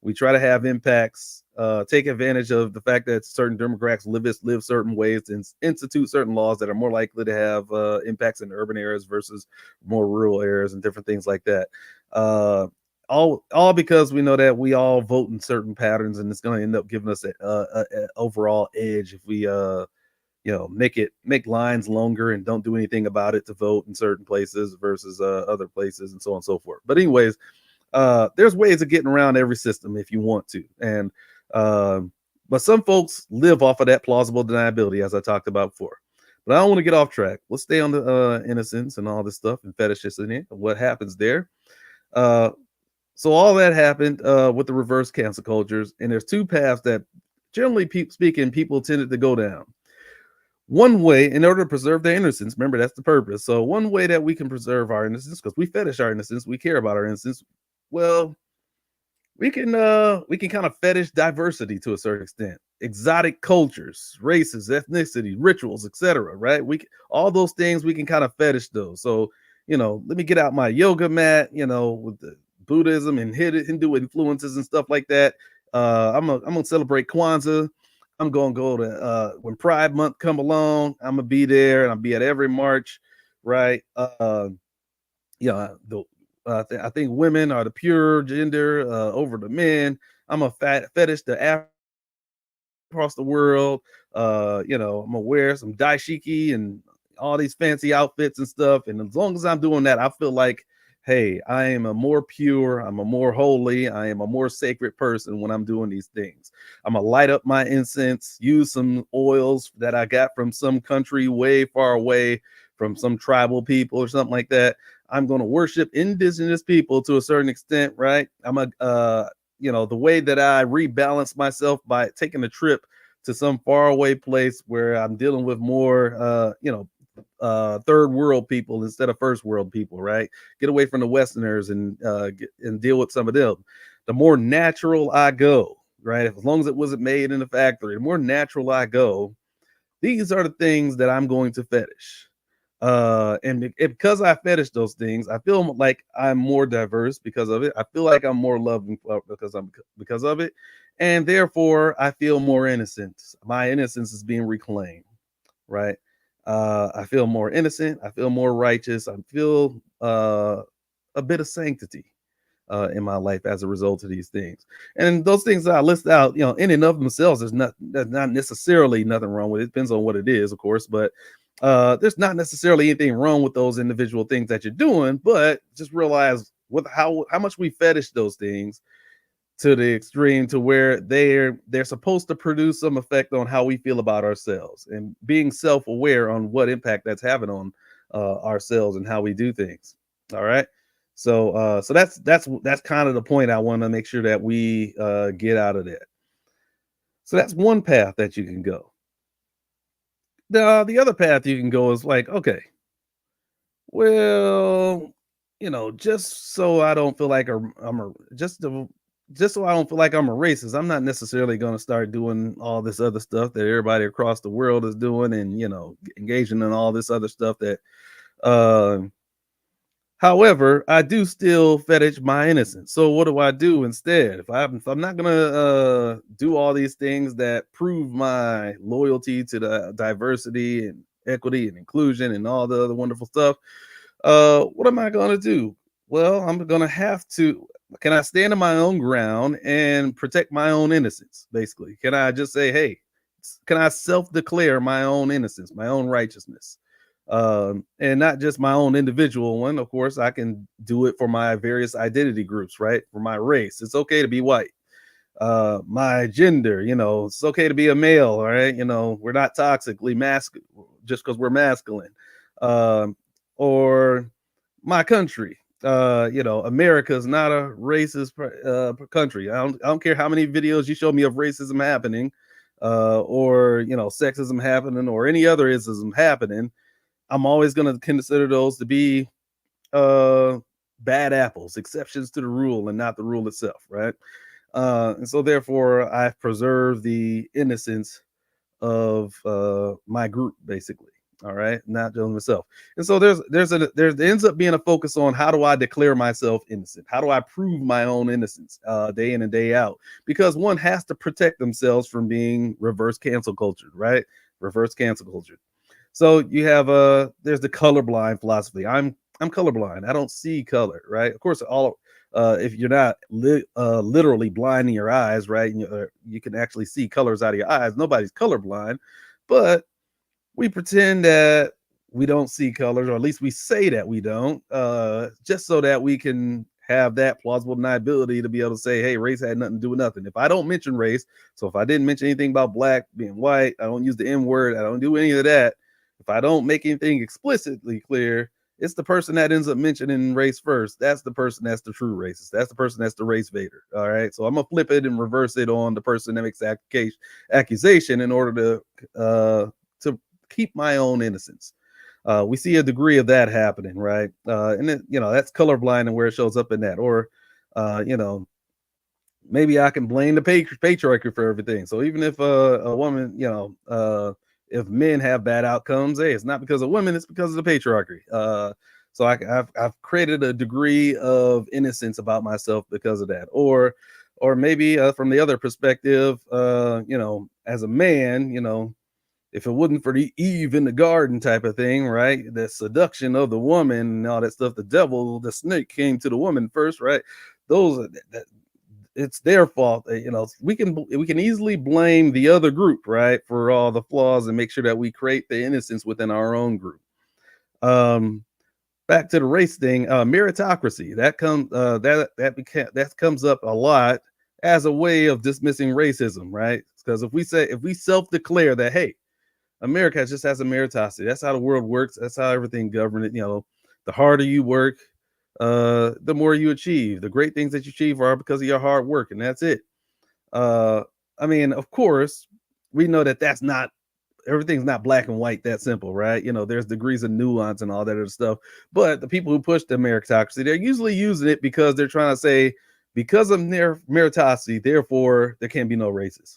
[SPEAKER 1] we try to have impacts, take advantage of the fact that certain demographics live certain ways, and institute certain laws that are more likely to have impacts in urban areas versus more rural areas and different things like that. Uh, all because we know that we all vote in certain patterns, and it's going to end up giving us a overall edge if we make lines longer and don't do anything about it to vote in certain places versus other places, and so on and so forth. But anyways, there's ways of getting around every system if you want to. And but some folks live off of that plausible deniability, as I talked about before. But I don't want to get off track. Let's stay on the innocence and all this stuff and fetishes in it, what happens there. uh so all that happened with the reverse cancel cultures, and there's two paths that generally speaking people tended to go down. One way, in order to preserve their innocence, remember that's the purpose. So one way that we can preserve our innocence, because we fetish our innocence, we care about our innocence. Well, we can kind of fetish diversity to a certain extent, exotic cultures, races, ethnicity, rituals, etc. Right? All those things we can kind of fetish those. So let me get out my yoga mat, with the Buddhism and Hindu influences and stuff like that. I'm gonna celebrate Kwanzaa. I'm gonna go to when Pride Month come along. I'm gonna be there, and I'll be at every march, right? The I think women are the pure gender over the men. I'm a fetish the across the world. I'm gonna wear some daishiki and all these fancy outfits and stuff. And as long as I'm doing that, I feel like, hey, I am a more pure, I'm a more holy, I am a more sacred person when I'm doing these things. I'm gonna light up my incense, use some oils that I got from some country way far away from some tribal people or something like that. I'm going to worship indigenous people to a certain extent, right? The way that I rebalance myself by taking a trip to some faraway place where I'm dealing with more, third world people instead of first world people, right? Get away from the Westerners and deal with some of them. The more natural I go, right? As long as it wasn't made in a factory, the more natural I go, these are the things that I'm going to fetish. Because I fetish those things, I feel like I'm more diverse because of it. I feel like I'm more loving because of it, and therefore I feel more innocent. My innocence is being reclaimed, right? I feel more innocent. I feel more righteous. I feel a bit of sanctity. in my life as a result of these things. And those things that I list out, in and of themselves, there's not necessarily nothing wrong with it. Depends on what it is, of course, but there's not necessarily anything wrong with those individual things that you're doing. But just realize how much we fetish those things to the extreme to where they're supposed to produce some effect on how we feel about ourselves, and being self-aware on what impact that's having on ourselves and how we do things. All right. So that's kind of the point I want to make sure that we get out of that. So that's one path that you can go. The other path you can go is like, okay, well, just so I don't feel like just so I don't feel like I'm a racist, I'm not necessarily going to start doing all this other stuff that everybody across the world is doing, and engaging in all this other stuff that uh however, I do still fetish my innocence. So what do I do instead? If I'm not gonna do all these things that prove my loyalty to the diversity and equity and inclusion and all the other wonderful stuff, what am I gonna do? Well, I'm gonna have to. Can I stand on my own ground and protect my own innocence? Basically, can I just say, "Hey"? Can I self-declare my own innocence, my own righteousness, and not just my own individual one? Of course, I can do it for my various identity groups, right? For my race, it's okay to be white. My gender, it's okay to be a male. All right, we're not toxically masculine just because we're masculine. Um, or my country. America is not a racist country. I don't care how many videos you show me of racism happening, or sexism happening, or any other ism happening. I'm always going to consider those to be uh, bad apples, exceptions to the rule, and not the rule itself, right? And so, therefore, I've preserved the innocence of my group, basically. All right, not just myself. And so there ends up being a focus on how do I declare myself innocent? How do I prove my own innocence day in and day out? Because one has to protect themselves from being reverse cancel culture, right? Reverse cancel culture. So you have there's the colorblind philosophy. I'm colorblind. I don't see color, right? Of course, all if you're not literally blind in your eyes, right? And you can actually see colors out of your eyes. Nobody's colorblind, but we pretend that we don't see colors, or at least we say that we don't, just so that we can have that plausible deniability to be able to say, hey, race had nothing to do with nothing. If I don't mention race, so if I didn't mention anything about black being white, I don't use the N word, I don't do any of that. If I don't make anything explicitly clear, it's the person that ends up mentioning race first. That's the person that's the true racist. That's the person that's the race vader. All right. So I'm gonna flip it and reverse it on the person that makes the accusation in order to keep my own innocence. We see a degree of that happening, right? And then, that's colorblind and where it shows up in that. Or, uh, you know, maybe I can blame the patriarchy for everything. So even if a woman, if men have bad outcomes, hey, it's not because of women, it's because of the patriarchy. So I've created a degree of innocence about myself because of that. Or maybe from the other perspective, as a man, if it wasn't for the Eve in the garden type of thing, right? The seduction of the woman and all that stuff, the devil, the snake came to the woman first, right? Those that it's their fault. We can easily blame the other group, right, for all the flaws, and make sure that we create the innocence within our own group. Um, Back to the race thing, meritocracy that comes up a lot as a way of dismissing racism, right? Because if we self-declare that, hey, America just has a meritocracy. That's how the world works. That's how everything governed. The harder you work, the more you achieve. The great things that you achieve are because of your hard work, and that's it. Uh, I mean, of course, we know that that's not everything's not black and white that simple, right? There's degrees of nuance and all that other stuff. But the people who push the meritocracy, they're usually using it because they're trying to say, because of their meritocracy, therefore there can be no racism,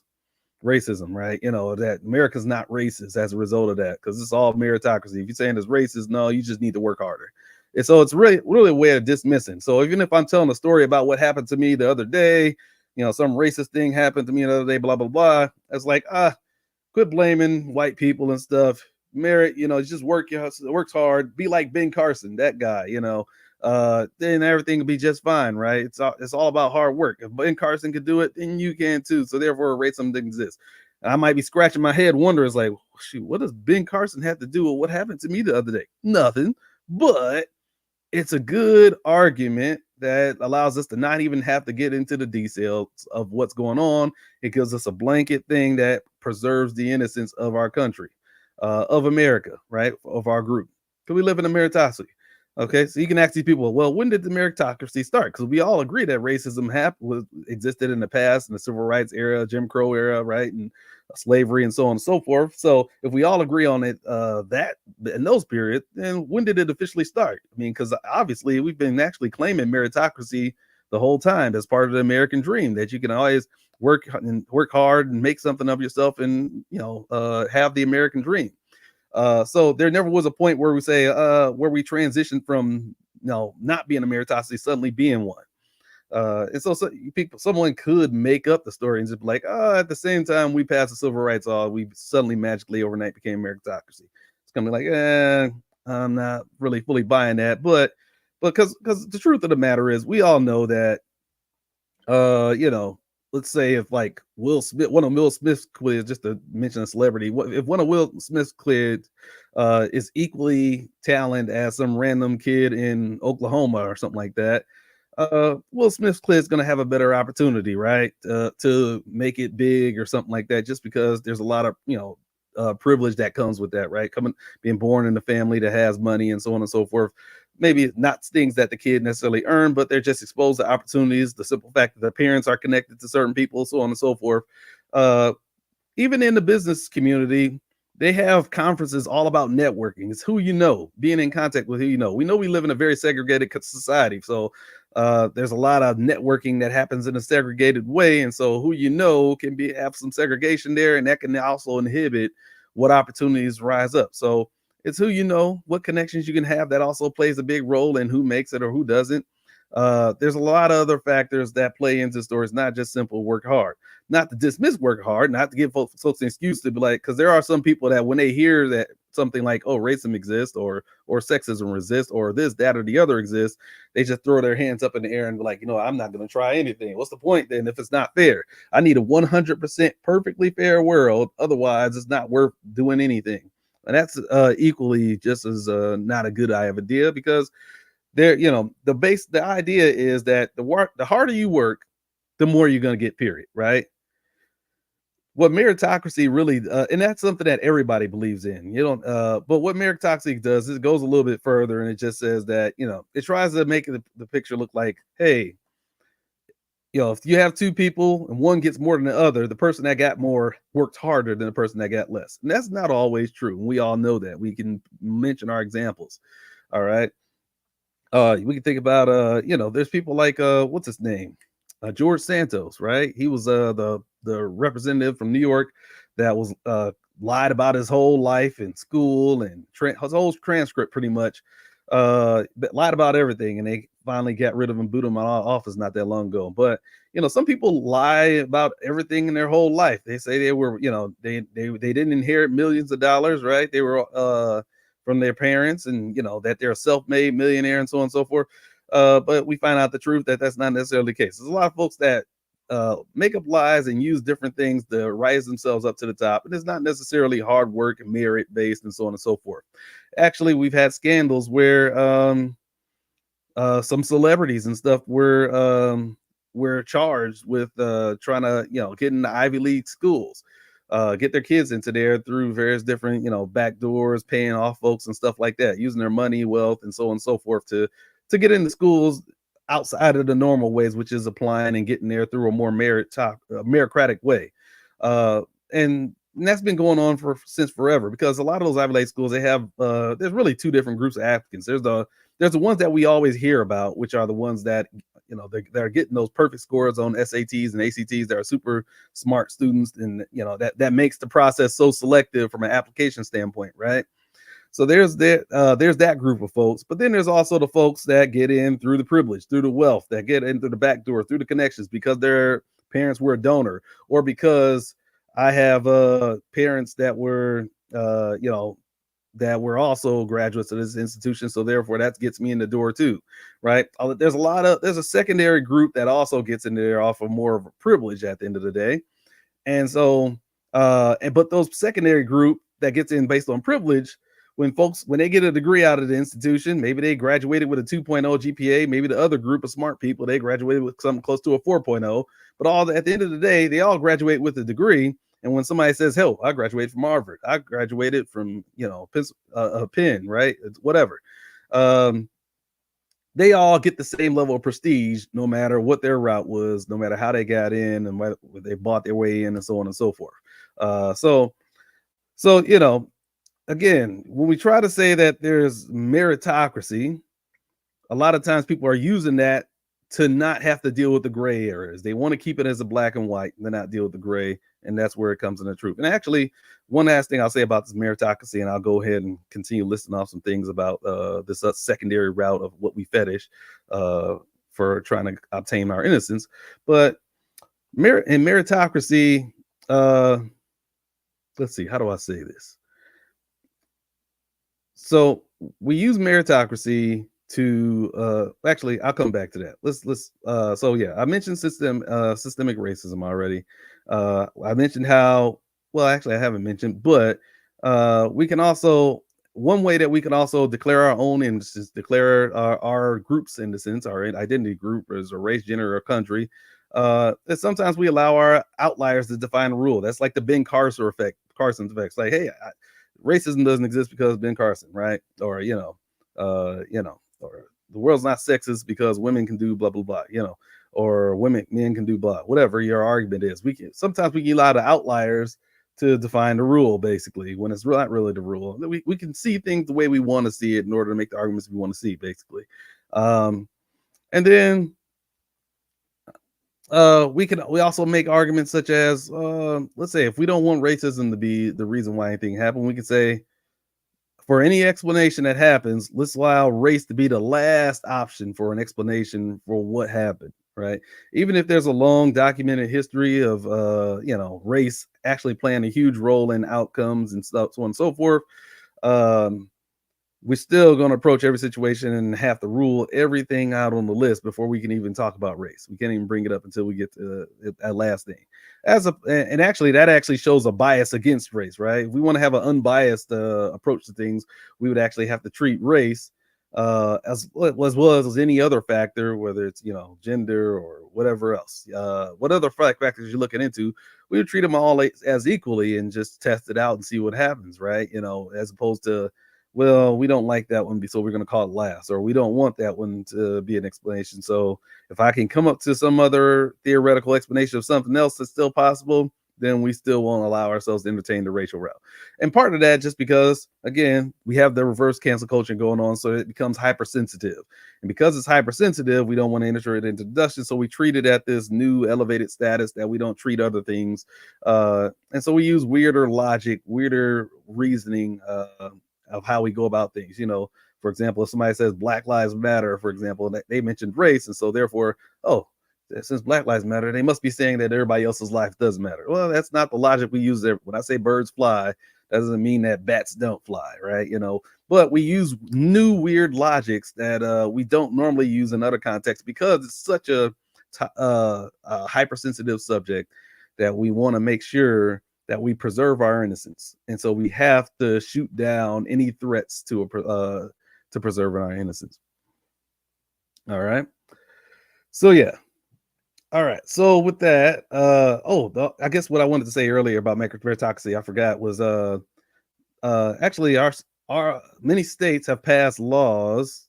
[SPEAKER 1] right? That America's not racist as a result of that, because it's all meritocracy. If you're saying it's racist, no, you just need to work harder. And so it's really a way of dismissing. So even if I'm telling a story about what happened to me the other day, some racist thing happened to me the other day, blah blah blah, it's like, quit blaming white people and stuff. Merit, just works hard. Be like Ben Carson, that guy. then everything will be just fine, right? It's all about hard work. If Ben Carson could do it, then you can too. So therefore, racism didn't exist. And I might be scratching my head, wondering, it's like, shoot, what does Ben Carson have to do with what happened to me the other day? Nothing. But it's a good argument that allows us to not even have to get into the details of what's going on. It gives us a blanket thing that preserves the innocence of our country, of America, right? Of our group. Because we live in a meritocracy. Okay, so you can ask these people, well, when did the meritocracy start? Because we all agree that racism existed in the past, in the civil rights era, Jim Crow era, right, and slavery, and so on and so forth. So if we all agree on it, that in those periods, then when did it officially start? I mean, because obviously we've been actually claiming meritocracy the whole time as part of the American dream, that you can always work hard and make something of yourself, and have the American dream. So there never was a point where we say where we transitioned from not being a meritocracy suddenly being one. And so someone could make up the story and just be like, at the same time we passed the civil rights law, we suddenly magically overnight became meritocracy. It's gonna be like, I'm not really fully buying that, but because the truth of the matter is, we all know that uh, you know, let's say if like Will Smith, one of Will Smith's quiz, just to mention a celebrity, if one of Will Smith's quiz is equally talented as some random kid in Oklahoma or something like that, Will Smith's quiz is going to have a better opportunity, right? To make it big or something like that, just because there's a lot of, privilege that comes with that, right? Being born in a family that has money and so on and so forth. Maybe not things that the kid necessarily earned, but they're just exposed to opportunities. The simple fact that their parents are connected to certain people, so on and so forth. Uh, Even in the business community, they have conferences all about networking. It's who you know, being in contact with who you know. We know we live in a very segregated society, so there's a lot of networking that happens in a segregated way, and so who you know can have some segregation there, and that can also inhibit what opportunities rise up. So it's who you know, what connections you can have, that also plays a big role in who makes it or who doesn't. There's a lot of other factors that play into stories, not just simple work hard. Not to dismiss work hard, not to give folks an excuse to be like, because there are some people that when they hear that something like, oh, racism exists, or sexism exists, or this, that, or the other exists, they just throw their hands up in the air and be like, I'm not going to try anything. What's the point then if it's not fair? I need a 100% perfectly fair world. Otherwise, it's not worth doing anything. And that's equally just as not a good idea, because the idea is that the harder you work, the more you're going to get, period, right? What meritocracy really, and that's something that everybody believes in. You don't, but what meritocracy does is it goes a little bit further, and it just says that it tries to make the picture look like, hey, if you have two people and one gets more than the other, the person that got more worked harder than the person that got less, and that's not always true. And we all know that. We can mention our examples. All right. We can think about there's people like what's his name, George Santos, right? He was the representative from New York that was lied about his whole life in school, and his whole transcript pretty much, but lied about everything, and they finally got rid of him, boot him out of office not that long ago. But some people lie about everything in their whole life. They say they were, they didn't inherit millions of dollars, right? They were from their parents, and that they're a self-made millionaire and so on and so forth. But we find out the truth that that's not necessarily the case. There's a lot of folks that make up lies and use different things to rise themselves up to the top, and it's not necessarily hard work and merit based and so on and so forth. Actually, we've had scandals where some celebrities and stuff were charged with trying to get into Ivy League schools, get their kids into there through various different back doors, paying off folks and stuff like that, using their money, wealth, and so on and so forth to get into schools outside of the normal ways, which is applying and getting there through a more meritocratic way. And that's been going on since forever, because a lot of those Ivy League schools, they have there's really two different groups of applicants. There's the ones that we always hear about, which are the ones that they're getting those perfect scores on SATs and ACTs. That are super smart students, and that makes the process so selective from an application standpoint, right? So there's that group of folks, but then there's also the folks that get in through the privilege, through the wealth, that get in through the back door, through the connections, because their parents were a donor, or because I have parents that were that were also graduates of this institution, so therefore that gets me in the door too, right? There's a secondary group that also gets in there off of more of a privilege at the end of the day. And so, but those secondary group that gets in based on privilege, when they get a degree out of the institution, maybe they graduated with a 2.0 GPA, maybe the other group of smart people, they graduated with something close to a 4.0, but at the end of the day, they all graduate with a degree. And when somebody says, hell, I graduated from Harvard, I graduated from, Penn, right? It's whatever. They all get the same level of prestige, no matter what their route was, no matter how they got in and what they bought their way in, and so on and so forth. So again, when we try to say that there's meritocracy, a lot of times people are using that to not have to deal with the gray areas. They want to keep it as a black and white and then not deal with the gray. And that's where it comes in the truth. And actually, one last thing I'll say about this meritocracy, and I'll go ahead and continue listing off some things about this secondary route of what we fetish for trying to obtain our innocence. But meritocracy, let's see, how do I say this? So we use meritocracy to actually, I'll come back to that. So yeah, I mentioned systemic racism already. I mentioned how, well, actually I haven't mentioned, but we can also, one way that we can also declare our own innocence, declare our group's innocence, our identity group, as a race, gender, or country, that sometimes we allow our outliers to define the rule. That's like the Ben Carson's effect. It's like, hey, racism doesn't exist because of Ben Carson, right? Or or the world's not sexist because women can do blah blah blah, or men can do blah, whatever your argument is. Sometimes we can allow the outliers to define the rule, basically, when it's not really the rule. We can see things the way we want to see it in order to make the arguments we want to see, basically. And then we also make arguments such as, let's say, if we don't want racism to be the reason why anything happened, we can say, for any explanation that happens, let's allow race to be the last option for an explanation for what happened, right? Even if there's a long documented history of race actually playing a huge role in outcomes and stuff, so on and so forth, we're still going to approach every situation and have to rule everything out on the list before we can even talk about race. We can't even bring it up until we get to that last thing. And actually, that actually shows a bias against race, right? If we want to have an unbiased approach to things, we would actually have to treat race as well as any other factor, whether it's gender or whatever else. What other factors you're looking into, we would treat them all as equally and just test it out and see what happens, right? As opposed to, well, we don't like that one, so we're going to call it last, or we don't want that one to be an explanation. So if I can come up to some other theoretical explanation of something else that's still possible, then we still won't allow ourselves to entertain the racial route. And part of that just because, again, we have the reverse cancel culture going on, so it becomes hypersensitive. And because it's hypersensitive, we don't want to enter it into discussion, so we treat it at this new elevated status that we don't treat other things. And so we use weirder logic, weirder reasoning of how we go about things. For example, if somebody says Black Lives Matter, for example, they mentioned race, and so therefore, since Black Lives Matter, they must be saying that everybody else's life does matter. Well, that's not the logic we use there. When I say birds fly, that doesn't mean that bats don't fly, right? But we use new weird logics that we don't normally use in other contexts because it's such a hypersensitive subject that we want to make sure that we preserve our innocence, and so we have to shoot down any threats to preserve our innocence. All right. So yeah. All right. So with that, I guess what I wanted to say earlier about meritocracy, I forgot, was actually our many states have passed laws.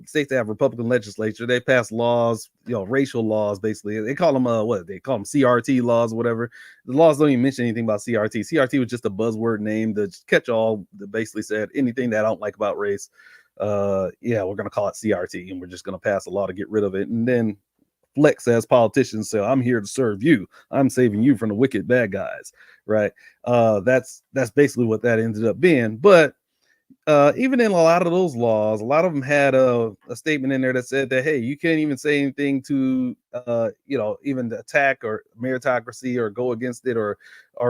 [SPEAKER 1] States that have Republican legislature, they pass laws, racial laws, basically. They call them they call them CRT laws or whatever. The laws don't even mention anything about CRT. CRT was just a buzzword name to catch all that basically said anything that I don't like about race. We're gonna call it CRT, and we're just gonna pass a law to get rid of it. And then flex as politicians say, I'm here to serve you. I'm saving you from the wicked bad guys, right? That's basically what that ended up being. But even in a lot of those laws, a lot of them had a statement in there that said that, hey, you can't even say anything to, even to attack or meritocracy or go against it or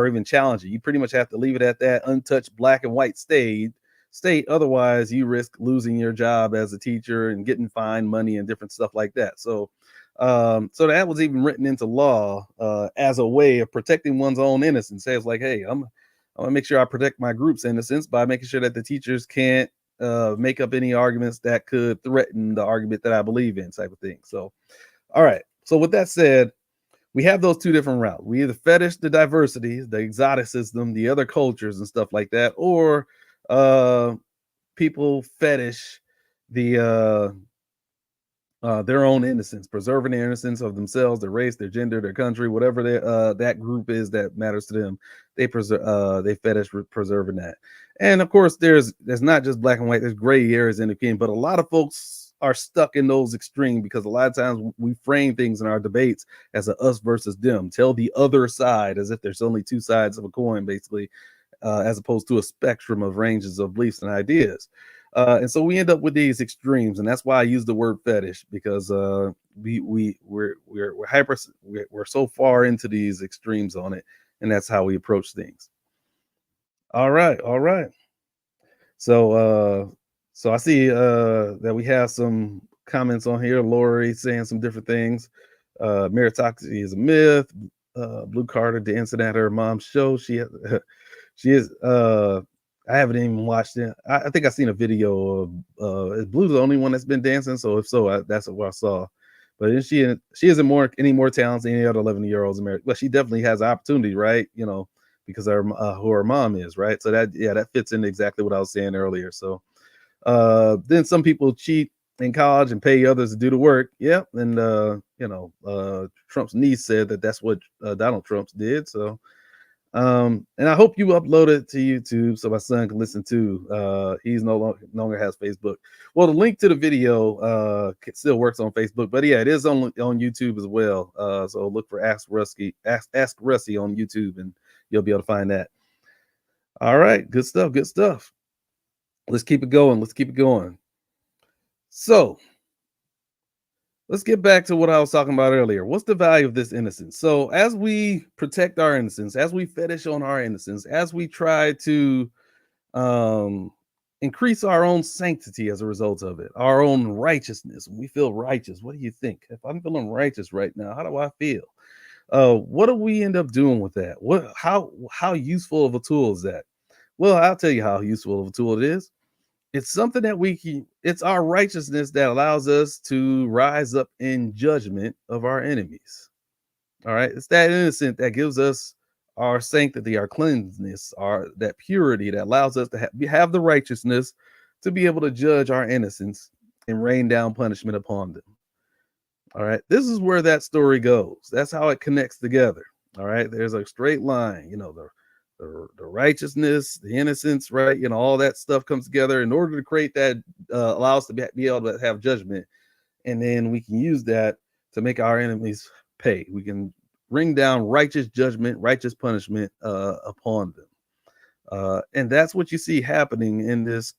[SPEAKER 1] even challenge it. You pretty much have to leave it at that untouched black and white state. Otherwise, you risk losing your job as a teacher and getting fined money and different stuff like that. So that was even written into law as a way of protecting one's own innocence. Say it's like, hey, I want to make sure I protect my group's innocence by making sure that the teachers can't make up any arguments that could threaten the argument that I believe in, type of thing. So, all right. So, with that said, we have those two different routes. We either fetish the diversity, the exoticism, the other cultures and stuff like that, or uh, people fetish their own innocence, preserving the innocence of themselves, their race, their gender, their country, whatever that group is that matters to them. They fetish preserving that. And of course, there's not just black and white. There's gray areas in between, but a lot of folks are stuck in those extremes because a lot of times we frame things in our debates as a us versus them. Tell the other side as if there's only two sides of a coin, basically, as opposed to a spectrum of ranges of beliefs and ideas. And so we end up with these extremes, and that's why I use the word fetish, because we're so far into these extremes on it, and that's how we approach things. All right, all right. So so I see that we have some comments on here. Lori saying some different things. Meritocracy is a myth. Blue Carter dancing at her mom's show. She is. I haven't even watched it. I think I seen a video of. Is Blue the only one that's been dancing? So if so, that's what I saw. But is she isn't more any more talented than any other 11-year-olds in America. Well, she definitely has opportunity, right? Because of who her mom is, right? So that fits in exactly what I was saying earlier. So then some people cheat in college and pay others to do the work. Yep, and Trump's niece said that that's what Donald Trump did. So and I hope you upload it to YouTube so my son can listen to. He's no longer has Facebook. Well, the link to the video still works on Facebook, but yeah, it is on YouTube as well. So look for Ask Rusty on YouTube, and you'll be able to find that. All right, good stuff, good stuff. Let's keep it going. Let's keep it going. So let's get back to what I was talking about earlier. What's the value of this innocence? So, as we protect our innocence, as we fetish on our innocence, as we try to um, increase our own sanctity as a result of it, our own righteousness, we feel righteous. What do you think? If I'm feeling righteous right now, how do I feel? What do we end up doing with that? How useful of a tool is that? Well, I'll tell you how useful of a tool it is. It's something that it's our righteousness that allows us to rise up in judgment of our enemies. All right. It's that innocent that gives us our sanctity, our cleanliness, our that purity that allows us to have the righteousness to be able to judge our innocence and rain down punishment upon them. All right. This is where that story goes. That's how it connects together. All right. There's a straight line, the righteousness, the innocence, right? All that stuff comes together in order to create that allow us to be able to have judgment. And then we can use that to make our enemies pay. We can bring down righteous judgment, righteous punishment upon them. And that's what you see happening in this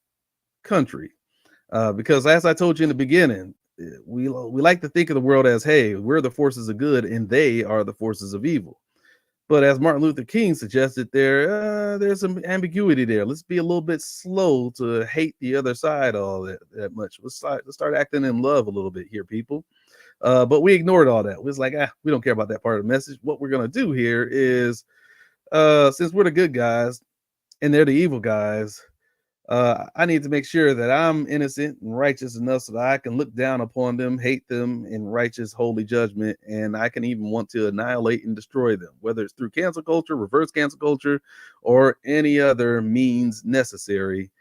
[SPEAKER 1] country. Because as I told you in the beginning, we like to think of the world as, hey, we're the forces of good and they are the forces of evil. But as Martin Luther King suggested, there's some ambiguity there. Let's be a little bit slow to hate the other side all that much. Let's start acting in love a little bit here, people. But we ignored all that. We was like, we don't care about that part of the message. What we're gonna do here is, since we're the good guys and they're the evil guys, I need to make sure that I'm innocent and righteous enough so that I can look down upon them, hate them in righteous, holy judgment, and I can even want to annihilate and destroy them, whether it's through cancel culture, reverse cancel culture, or any other means necessary.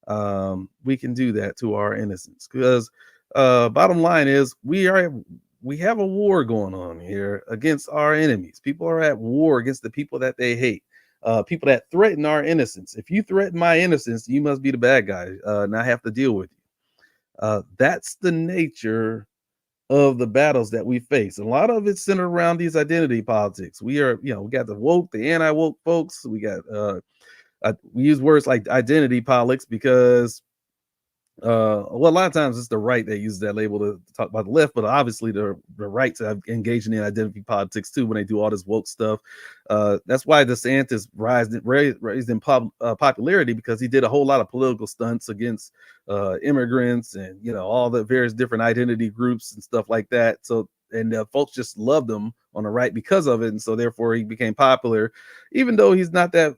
[SPEAKER 1] We can do that to our innocence because bottom line is we have a war going on here against our enemies. People are at war against the people that they hate, people that threaten our innocence. If you threaten my innocence, you must be the bad guy, and I have to deal with you. That's the nature of the battles that we face. A lot of it's centered around these identity politics. We got the woke, the anti-woke folks. We got We use words like identity politics because well, a lot of times it's the right that uses that label to talk about the left, but obviously the rights have engaging in identity politics too when they do all this woke stuff. That's why DeSantis raised in popularity, because he did a whole lot of political stunts against immigrants and all the various different identity groups and stuff like that. So and folks just loved him on the right because of it, and so therefore he became popular, even though he's not that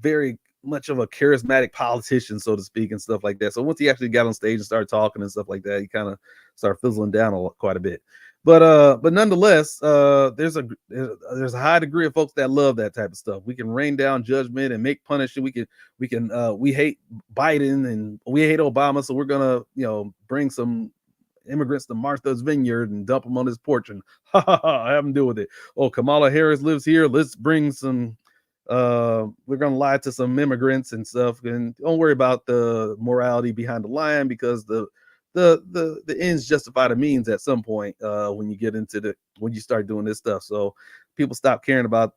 [SPEAKER 1] very much of a charismatic politician, so to speak, and stuff like that. So once he actually got on stage and started talking and stuff like that, he kind of started fizzling down quite a bit. But nonetheless, there's a high degree of folks that love that type of stuff. We can rain down judgment and make punishment. We hate Biden and we hate Obama, so we're gonna bring some immigrants to Martha's Vineyard and dump them on his porch and have them deal with it. Oh, Kamala Harris lives here. Let's bring some we're gonna lie to some immigrants and stuff, and don't worry about the morality behind the lying, because the ends justify the means at some point when you start doing this stuff. So people stop caring about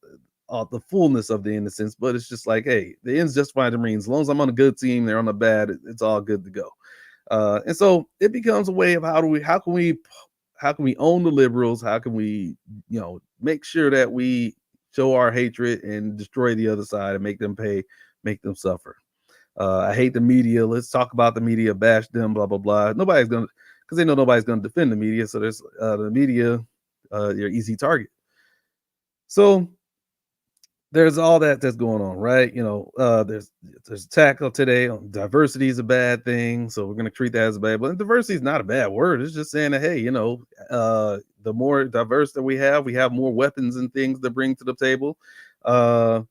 [SPEAKER 1] the fullness of the innocence, but it's just like, hey, the ends justify the means. As long as I'm on a good team, they're on the bad, it's all good to go. And so it becomes a way of how can we own the liberals? How can we make sure that we show our hatred and destroy the other side and make them pay, make them suffer? I hate the media. Let's talk about the media, bash them, blah, blah, blah. Nobody's going to, because they know nobody's going to defend the media. So there's the media, your easy target. So there's all that's going on, right? There's tackle today on diversity is a bad thing, so we're going to treat that as bad. But diversity is not a bad word. It's just saying that, hey, the more diverse that we have more weapons and things to bring to the table. And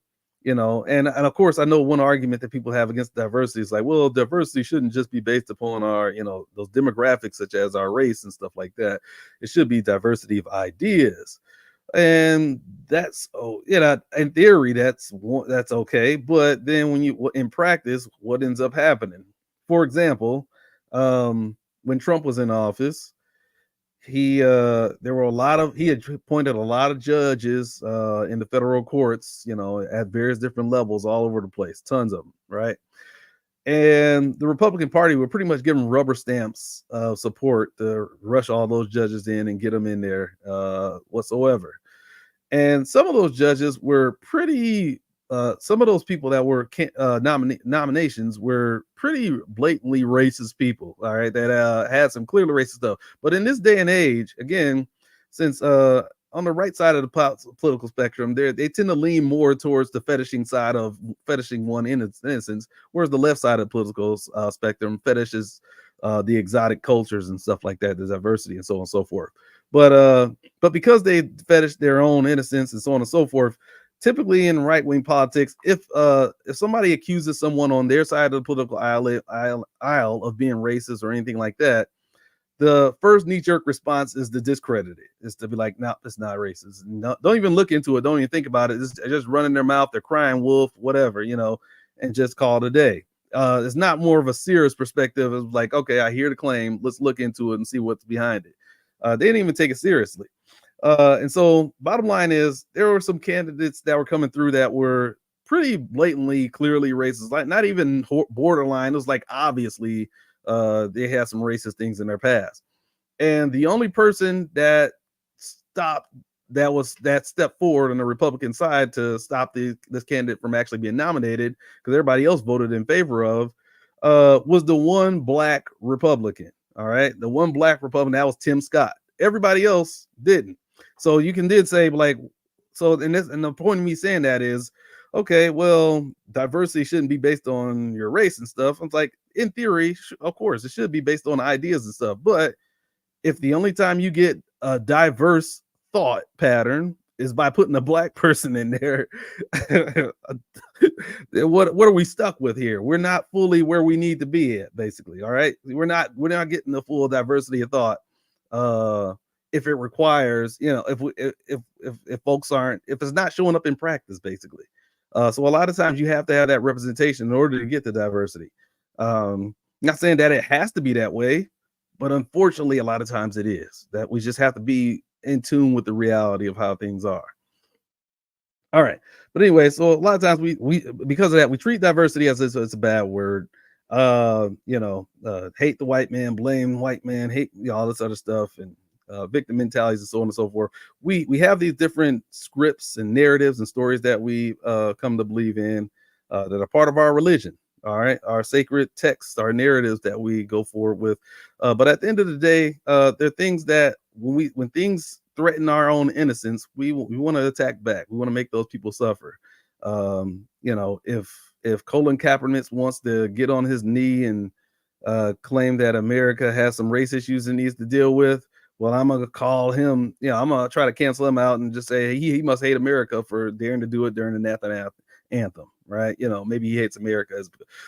[SPEAKER 1] of course, I know one argument that people have against diversity is like, well, diversity shouldn't just be based upon our, those demographics such as our race and stuff like that. It should be diversity of ideas. And that's in theory that's okay, but then in practice, what ends up happening? For example, when Trump was in office, he had appointed a lot of judges in the federal courts, at various different levels all over the place, tons of them, right? And the Republican Party were pretty much giving rubber stamps of support to rush all those judges in and get them in there whatsoever. And some of those judges were some of those people that were nominations were pretty blatantly racist people, all right, that had some clearly racist stuff. But in this day and age, again, since on the right side of the political spectrum, they tend to lean more towards the fetishing side of fetishing one innocence, whereas the left side of the political spectrum fetishes the exotic cultures and stuff like that, the diversity and so on and so forth. But because they fetish their own innocence and so on and so forth, typically in right-wing politics, if somebody accuses someone on their side of the political aisle of being racist or anything like that, the first knee-jerk response is to discredit it. Is to be like, no, it's not racist. No, don't even look into it. Don't even think about it. It's just running their mouth. They're crying wolf, whatever, and just call it a day. It's not more of a serious perspective. It's like, okay, I hear the claim. Let's look into it and see what's behind it. They didn't even take it seriously. And so bottom line is there were some candidates that were coming through that were pretty blatantly, clearly racist, like not even borderline. It was like, obviously, they had some racist things in their past. And the only person that stepped forward on the Republican side to stop this candidate from actually being nominated, because everybody else voted in favor of, was the one black Republican. All right, the one black Republican, that was Tim Scott. Everybody else didn't. So you did say, like, so and the point of me saying that is, okay, well, diversity shouldn't be based on your race and stuff. It's like, in theory, of course, it should be based on ideas and stuff. But if the only time you get a diverse thought pattern is by putting a black person in there, what are we stuck with here? We're not fully where we need to be at, basically. All right, we're not getting the full diversity of thought. If it requires, if folks aren't, if it's not showing up in practice, basically. So a lot of times you have to have that representation in order to get the diversity. Not saying that it has to be that way, but unfortunately, a lot of times it is. That we just have to be in tune with the reality of how things are. All right. But anyway, so a lot of times we because of that, we treat diversity as it's a bad word. Hate the white man, blame white man, hate, all this other stuff, and victim mentalities and so on and so forth. We have these different scripts and narratives and stories that we come to believe in, that are part of our religion. All right, our sacred texts, our narratives that we go forward with. But at the end of the day, there are things that when things threaten our own innocence, we want to attack back. We want to make those people suffer. If Colin Kaepernick wants to get on his knee and claim that America has some race issues it needs to deal with, well, I'm gonna call him. I'm gonna try to cancel him out and just say he must hate America for daring to do it during the national anthem, right? Maybe he hates America.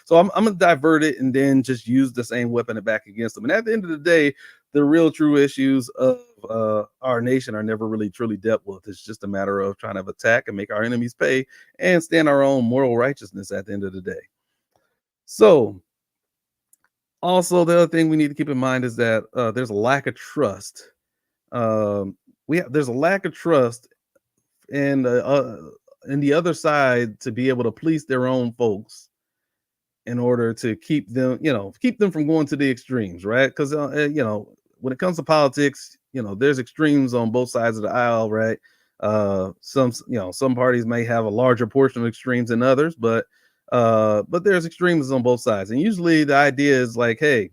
[SPEAKER 1] So I'm gonna divert it and then just use the same weapon back against him. And at the end of the day, the real true issues of our nation are never really truly dealt with. It's just a matter of trying to attack and make our enemies pay and stand our own moral righteousness at the end of the day. So, also, the other thing we need to keep in mind is that there's a lack of trust. There's a lack of trust in the other side to be able to police their own folks in order to keep them from going to the extremes, right? Because when it comes to politics, there's extremes on both sides of the aisle, right? Some parties may have a larger portion of extremes than others, but there's extremes on both sides, and usually the idea is like, hey,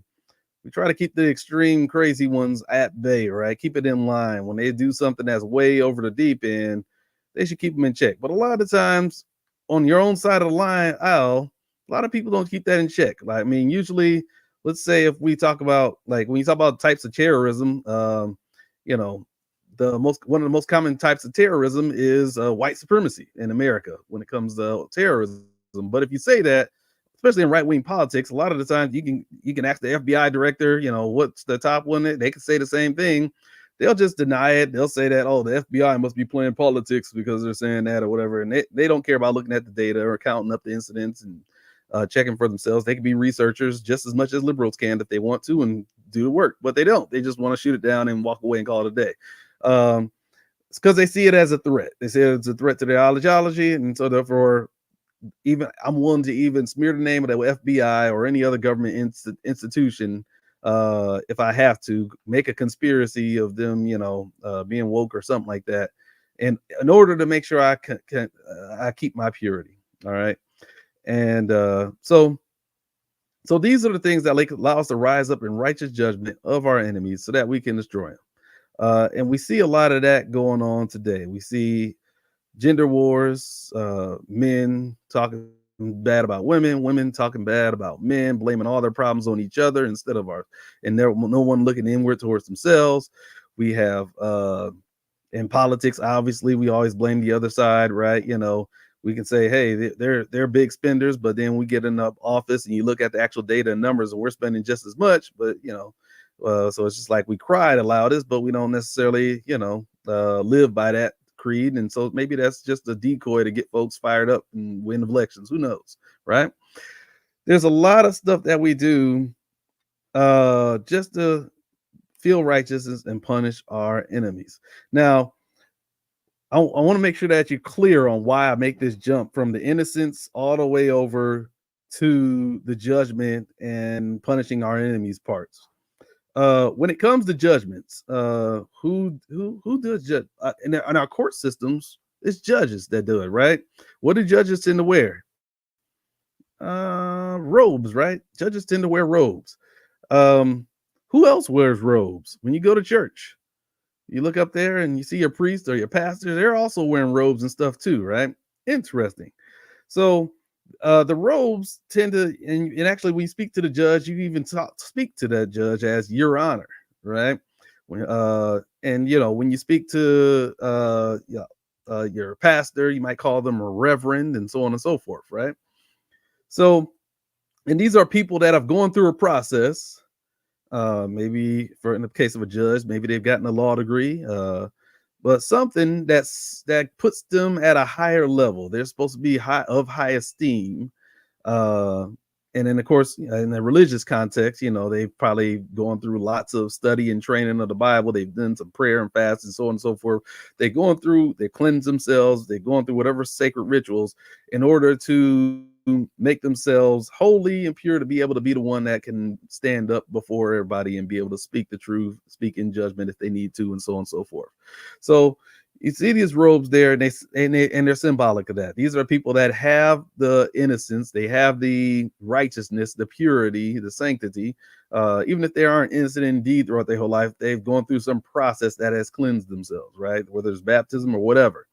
[SPEAKER 1] we try to keep the extreme crazy ones at bay, right? Keep it in line. When they do something that's way over the deep end, they should keep them in check. But a lot of times, on your own side of the line aisle, a lot of people don't keep that in check. Like, I mean, usually, let's say if we talk about, like, when you talk about types of terrorism, you know, one of the most common types of terrorism is white supremacy in America when it comes to terrorism. But if you say that, especially in right wing politics, a lot of the times you can ask the FBI director, what's the top one. They can say the same thing. They'll just deny it. They'll say that, oh, the FBI must be playing politics because they're saying that or whatever, and they don't care about looking at the data or counting up the incidents and checking for themselves. They can be researchers just as much as liberals can if they want to and do the work, but they don't. They just want to shoot it down and walk away and call it a day. It's because they see it as a threat. They say it's a threat to their ideology, and so therefore, even I'm willing to even smear the name of the FBI or any other government institution if I have to make a conspiracy of them, being woke or something like that, and in order to make sure I keep my purity. All right, and so these are the things that allow us to rise up in righteous judgment of our enemies, so that we can destroy them. And we see a lot of that going on today. We see gender wars, men talking bad about women, women talking bad about men, blaming all their problems on each other instead of and there no one looking inward towards themselves. We have in politics, obviously, we always blame the other side, right? We can say, hey, they're big spenders, but then we get in the office and you look at the actual data and numbers, and we're spending just as much, but so it's just like we cry the loudest, but we don't necessarily, live by that creed. And so maybe that's just a decoy to get folks fired up and win elections. Who knows, right? There's a lot of stuff that we do just to feel righteous and punish our enemies. Now, I want to make sure that you're clear on why I make this jump from the innocence all the way over to the judgment and punishing our enemies parts. When it comes to judgments, who does judge in our court systems? It's judges that do it, right? What do judges tend to wear? Robes, right? Judges tend to wear robes. Who else wears robes? When you go to church, you look up there and you see your priest or your pastor, they're also wearing robes and stuff too, right? Interesting. So the robes tend to, and actually, when you speak to the judge, you even speak to that judge as your honor, right? When you speak to your pastor, you might call them a reverend and so on and so forth, right? So, and these are people that have gone through a process. Maybe in the case of a judge, maybe they've gotten a law degree, but something that puts them at a higher level. They're supposed to be high esteem, uh, And then, of course, in the religious context, they've probably gone through lots of study and training of the Bible. They've done some prayer and fast and so on and so forth. They cleanse themselves. They're going through whatever sacred rituals in order to make themselves holy and pure to be able to be the one that can stand up before everybody and be able to speak the truth, speak in judgment if they need to, and so on and so forth. So you see these robes there, and they're symbolic of that. These are people that have the innocence, they have the righteousness, the purity, the sanctity. Even if they aren't innocent indeed throughout their whole life, they've gone through some process that has cleansed themselves, right? Whether it's baptism or whatever,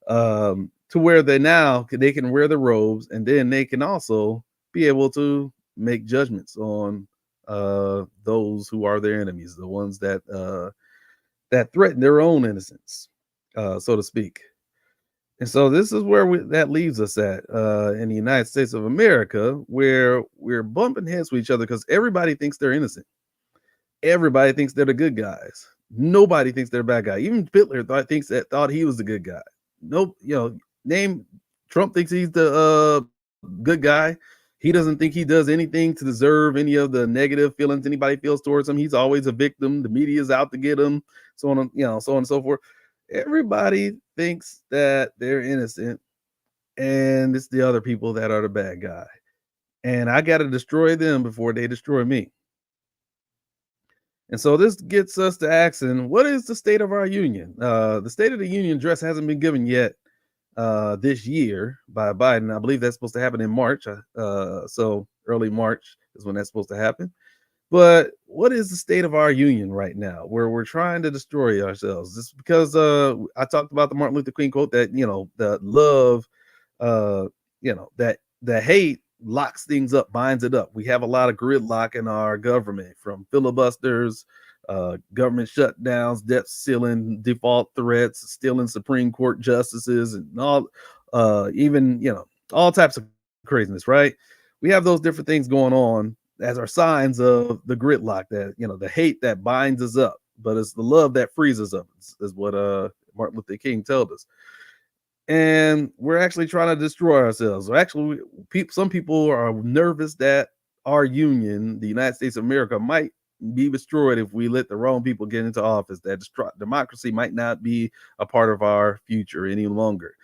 [SPEAKER 1] to where they can wear the robes, and then they can also be able to make judgments on those who are their enemies, the ones that threaten their own innocence, so to speak. And so this is where that leaves us at in the United States of America, where we're bumping heads with each other because everybody thinks they're innocent. Everybody thinks they're the good guys. Nobody thinks they're a bad guy. Even Hitler thought he was the good guy. Nope. Name Trump thinks he's the good guy. He doesn't think he does anything to deserve any of the negative feelings anybody feels towards him. He's always a victim. The media's out to get him, so on, so on and so forth. Everybody thinks that they're innocent, and it's the other people that are the bad guy. And I got to destroy them before they destroy me. And so this gets us to asking, what is the state of our union? The State of the Union address hasn't been given yet this year by Biden. I believe that's supposed to happen in March. So early March is when that's supposed to happen. But what is the state of our union right now, where we're trying to destroy ourselves? This because I talked about the Martin Luther King quote that the love, that the hate locks things up, binds it up. We have a lot of gridlock in our government, from filibusters, government shutdowns, debt ceiling, default threats, stealing Supreme Court justices, and all, even all types of craziness. Right? We have those different things going on as are signs of the gridlock, that the hate that binds us up, but it's the love that frees us up, is what Martin Luther King told us. And we're actually trying to destroy ourselves. So actually, some people are nervous that our union, the United States of America, might be destroyed if we let the wrong people get into office. That democracy might not be a part of our future any longer.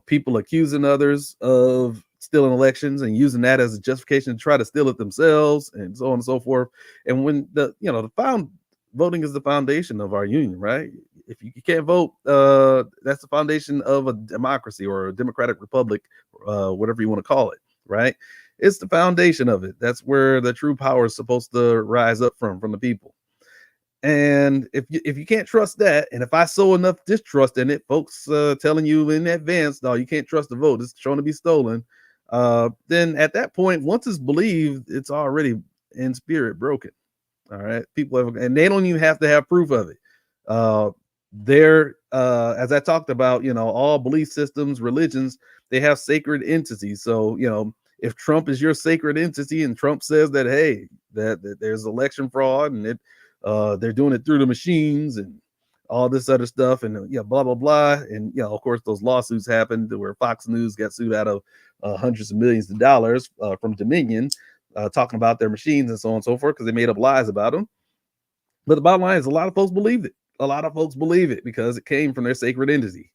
[SPEAKER 1] People accusing others of stealing elections and using that as a justification to try to steal it themselves, and so on and so forth. And when voting is the foundation of our union, right? If you can't vote, that's the foundation of a democracy or a democratic republic, whatever you want to call it, right? It's the foundation of it. That's where the true power is supposed to rise up from the people. And if you can't trust that, and if I sow enough distrust in it, folks telling you in advance, no, you can't trust the vote, it's shown to be stolen, then at that point, once it's believed, it's already in spirit broken. All right, and they don't even have to have proof of it. As I talked about, all belief systems, religions, they have sacred entities. So if Trump is your sacred entity, and Trump says that, hey, that there's election fraud, and they're doing it through the machines and all this other stuff, and blah blah blah, and of course those lawsuits happened where Fox News got sued out of hundreds of millions of dollars from Dominion, talking about their machines and so on and so forth, because they made up lies about them. But the bottom line is, a lot of folks believed it. A lot of folks believe it because it came from their sacred entity.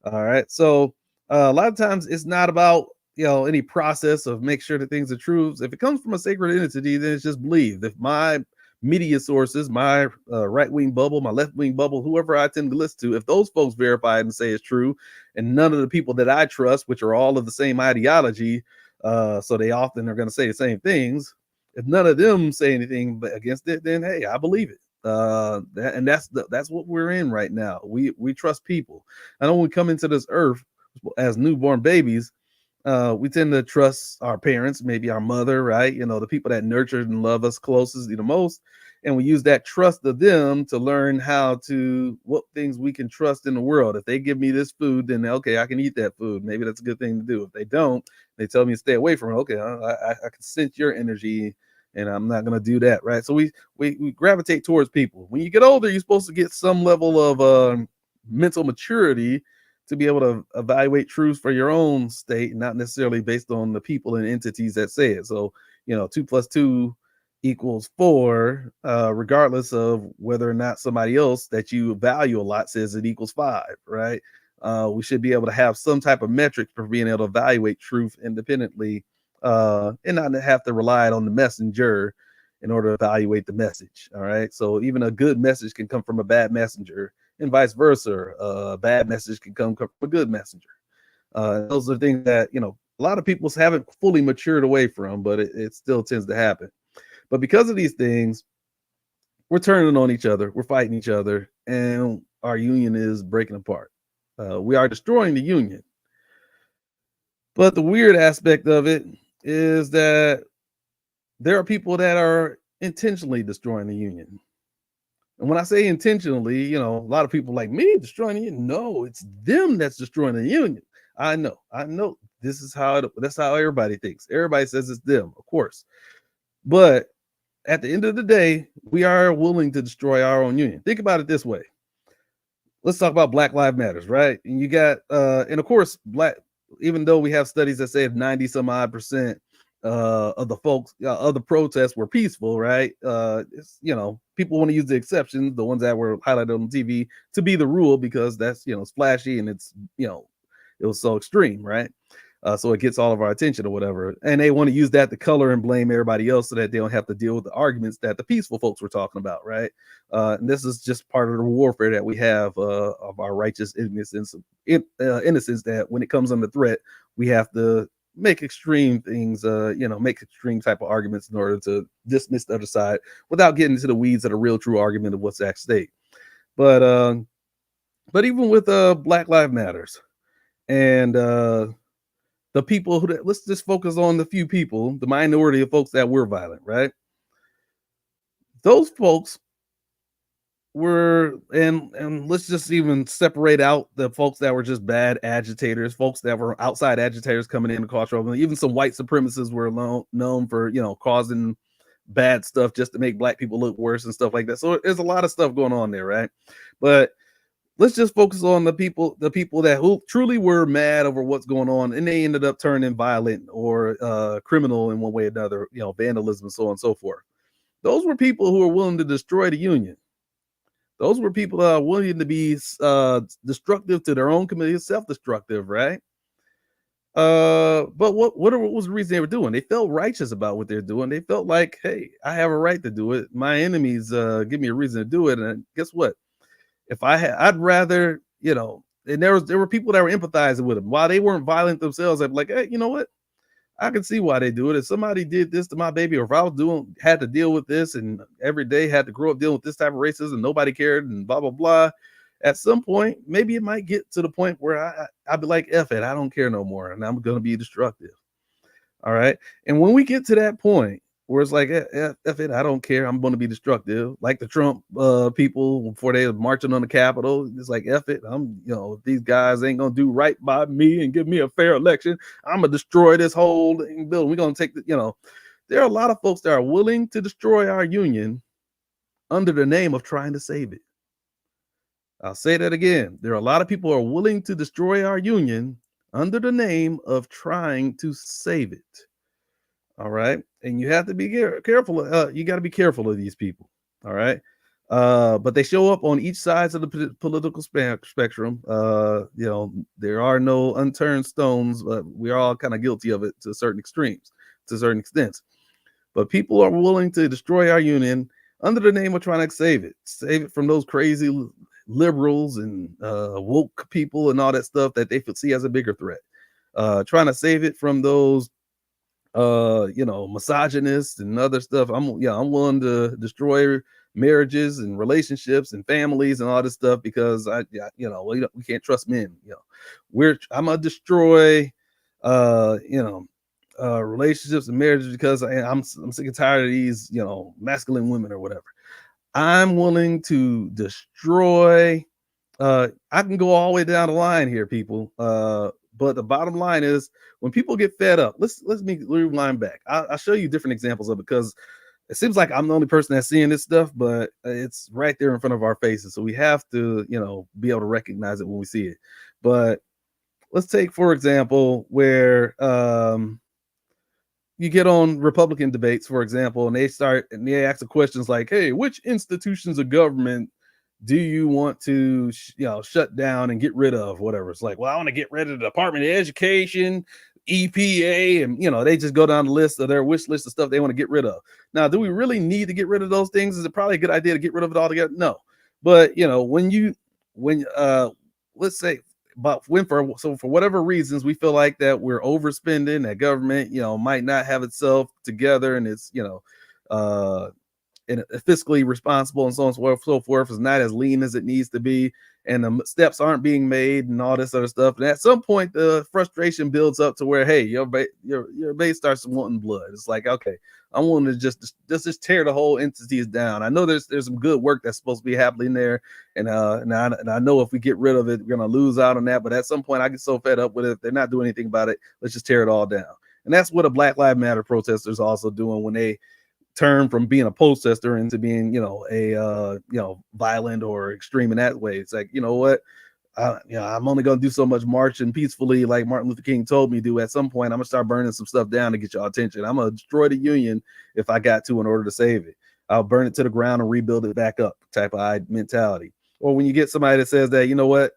[SPEAKER 1] All right, so a lot of times it's not about any process of make sure that things are true. If it comes from a sacred entity, then it's just believed. If my media sources, my right-wing bubble, my left-wing bubble, whoever I tend to listen to, if those folks verify it and say it's true, and none of the people that I trust, which are all of the same ideology, so they often are going to say the same things, if none of them say anything against it, then hey, I believe it. That's what we're in right now. We trust people. I know when we come into this earth as newborn babies, we tend to trust our parents, maybe our mother, right? The people that nurtured and love us closest, the most. And we use that trust of them to learn what things we can trust in the world. If they give me this food, then okay, I can eat that food. Maybe that's a good thing to do. If they don't, they tell me to stay away from it. Okay, I can sense your energy, and I'm not going to do that, right? So we gravitate towards people. When you get older, you're supposed to get some level of mental maturity to be able to evaluate truth for your own state, not necessarily based on the people and entities that say it. So, 2 plus 2 equals 4, regardless of whether or not somebody else that you value a lot says it equals 5, right? We should be able to have some type of metric for being able to evaluate truth independently, and not have to rely on the messenger in order to evaluate the message. All right. So even a good message can come from a bad messenger, and vice versa. A bad message can come from a good messenger. Those are things that, a lot of people haven't fully matured away from, but it still tends to happen. But because of these things, we're turning on each other, we're fighting each other, and our union is breaking apart. We are destroying the union. But the weird aspect of it is that there are people that are intentionally destroying the union. And when I say intentionally, a lot of people like me destroying the union. No, it's them that's destroying the union. I know. That's how everybody thinks. Everybody says it's them, of course. But at the end of the day, we are willing to destroy our own union. Think about it this way. Let's talk about Black Lives Matters, right? And you got and of course, even though we have studies that say 90 some odd percent of the folks of the protests were peaceful, right? People want to use the exceptions, the ones that were highlighted on TV, to be the rule, because that's, it's flashy and it's, it was so extreme, right? So it gets all of our attention or whatever, and they want to use that to color and blame everybody else so that they don't have to deal with the arguments that the peaceful folks were talking about, right? And this is just part of the warfare that we have of our righteous innocence, innocence, that when it comes under threat, we have to make extreme things, make extreme type of arguments in order to dismiss the other side without getting into the weeds of the real true argument of what's at stake. But even with Black Lives Matters and the people let's just focus on the few people, the minority of folks that were violent, right? Those folks were, and let's just even separate out the folks that were just bad agitators, folks that were outside agitators coming in to cause trouble. Even some white supremacists were known for, causing bad stuff just to make black people look worse and stuff like that. So there's a lot of stuff going on there, right? But let's just focus on the people that who truly were mad over what's going on, and they ended up turning violent or criminal in one way or another, vandalism and so on and so forth. Those were people who were willing to destroy the union. Those were people that are willing to be destructive to their own community, self-destructive, right? But what was the reason they were doing? They felt righteous about what they're doing. They felt like, hey, I have a right to do it. My enemies give me a reason to do it. And guess what? If I'd rather, and there were people that were empathizing with them while they weren't violent themselves. I'd be like, hey, you know what? I can see why they do it. If somebody did this to my baby, or if I was had to deal with this and every day had to grow up dealing with this type of racism, nobody cared and blah, blah, blah. At some point, maybe it might get to the point where I'd be like, F it, I don't care no more. And I'm going to be destructive. All right. And when we get to that point where it's like, F it, I don't care, I'm going to be destructive, like the Trump people before they were marching on the Capitol, it's like, F it, if these guys ain't going to do right by me and give me a fair election, I'm going to destroy this whole building. We're going to take there are a lot of folks that are willing to destroy our union under the name of trying to save it. I'll say that again. There are a lot of people who are willing to destroy our union under the name of trying to save it. All right. And you have to be careful. You got to be careful of these people. All right. But they show up on each sides of the political spectrum. There are no unturned stones. We're all kind of guilty of it to certain extremes, to certain extents. But people are willing to destroy our union under the name of trying to save it from those crazy liberals and woke people and all that stuff that they see as a bigger threat. Trying to save it from those misogynists and other stuff. I'm willing to destroy marriages and relationships and families and all this stuff because we can't trust men. I'm gonna destroy relationships and marriages because I'm sick and tired of these masculine women or whatever. I'm willing to destroy. I can go all the way down the line here, people. But the bottom line is, when people get fed up, let me rewind back. I'll show you different examples of it, because It seems like I'm the only person that's seeing this stuff, but it's right there in front of our faces. So we have to, be able to recognize it when we see it. But let's take, for example, where you get on Republican debates, for example, and they ask the questions like, "Hey, which institutions of government do you want to, shut down and get rid of?" Whatever. It's like, well, I want to get rid of the Department of Education, EPA, and they just go down the list of their wish list of stuff they want to get rid of. Now, do we really need to get rid of those things? Is it probably a good idea to get rid of it altogether? No, but when let's say, but when for whatever reasons we feel like that we're overspending, that government might not have itself together, and it's uh and fiscally responsible and so on and so forth, is not as lean as it needs to be, and the steps aren't being made and all this other stuff. And at some point, the frustration builds up to where, hey, your base starts wanting blood. It's like, okay, I want to just tear the whole entities down. I know there's some good work that's supposed to be happening there, and I know if we get rid of it, we're gonna lose out on that. But at some point, I get so fed up with it, if they're not doing anything about it, let's just tear it all down. And that's what a Black Lives Matter protesters also doing when they turn from being a protester into being, violent or extreme in that way. It's like, you know what? I'm only going to do so much marching peacefully, like Martin Luther King told me to do. At some point, I'm going to start burning some stuff down to get y'all attention. I'm going to destroy the Union if I got to in order to save it. I'll burn it to the ground and rebuild it back up type of mentality. Or when you get somebody that says that, you know what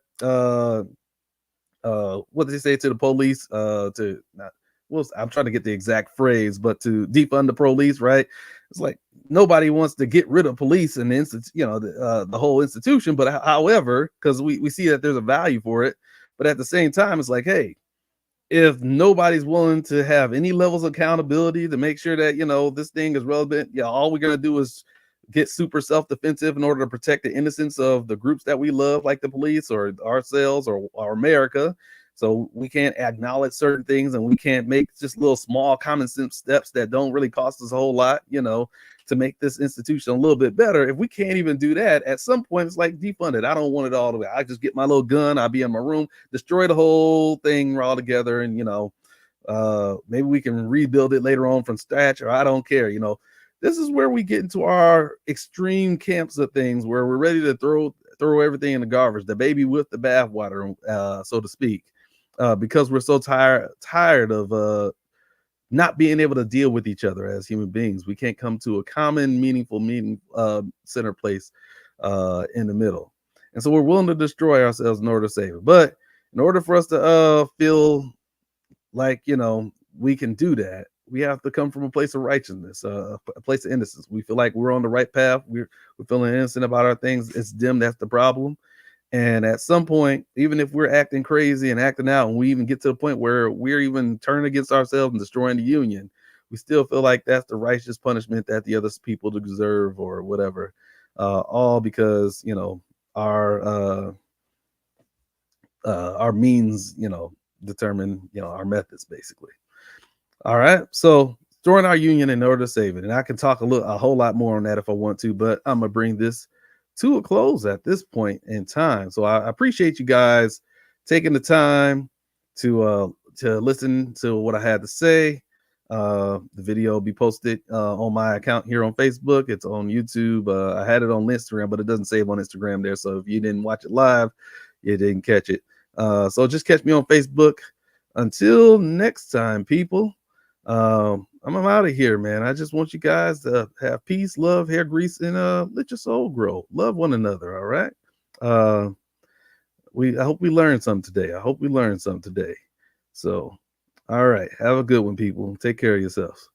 [SPEAKER 1] did they say to the police? To not, well, I'm trying to get the exact phrase, but to defund the police, right? It's like nobody wants to get rid of police and the whole institution. But however, because we see that there's a value for it, but at the same time, it's like, hey, if nobody's willing to have any levels of accountability to make sure that this thing is relevant, all we're gonna do is get super self-defensive in order to protect the innocence of the groups that we love, like the police or ourselves or America. So we can't acknowledge certain things, and we can't make just little small common sense steps that don't really cost us a whole lot, to make this institution a little bit better. If we can't even do that, at some point it's like defund it. I don't want it all the way. I just get my little gun, I'll be in my room, destroy the whole thing all together, and maybe we can rebuild it later on from scratch, or I don't care. This is where we get into our extreme camps of things, where we're ready to throw everything in the garbage, the baby with the bathwater, so to speak, because we're so tired of not being able to deal with each other as human beings. We can't come to a common, meaningful center place in the middle, and so we're willing to destroy ourselves in order to save it. But in order for us to feel like we can do that, we have to come from a place of righteousness, a place of innocence. We feel like we're on the right path. We're feeling innocent about our things. It's them that's the problem. And at some point, even if we're acting crazy and acting out, and we even get to the point where we're even turning against ourselves and destroying the Union, we still feel like that's the righteous punishment that the other people deserve or whatever. All because our means, determine our methods, basically. All right. So join our union in order to save it. And I can talk a whole lot more on that if I want to, but I'm gonna bring this to a close at this point in time. So I appreciate you guys taking the time to listen to what I had to say. The video will be posted on my account here on Facebook. It's on YouTube. I had it on Instagram, but it doesn't save on Instagram there. So if you didn't watch it live, you didn't catch it. So just catch me on Facebook. Until next time, people. I'm out of here, man. I just want you guys to have peace, love, hair grease, and let your soul grow. Love one another. All right. Uh, I hope we learned something today. So, all right. Have a good one, people. Take care of yourselves.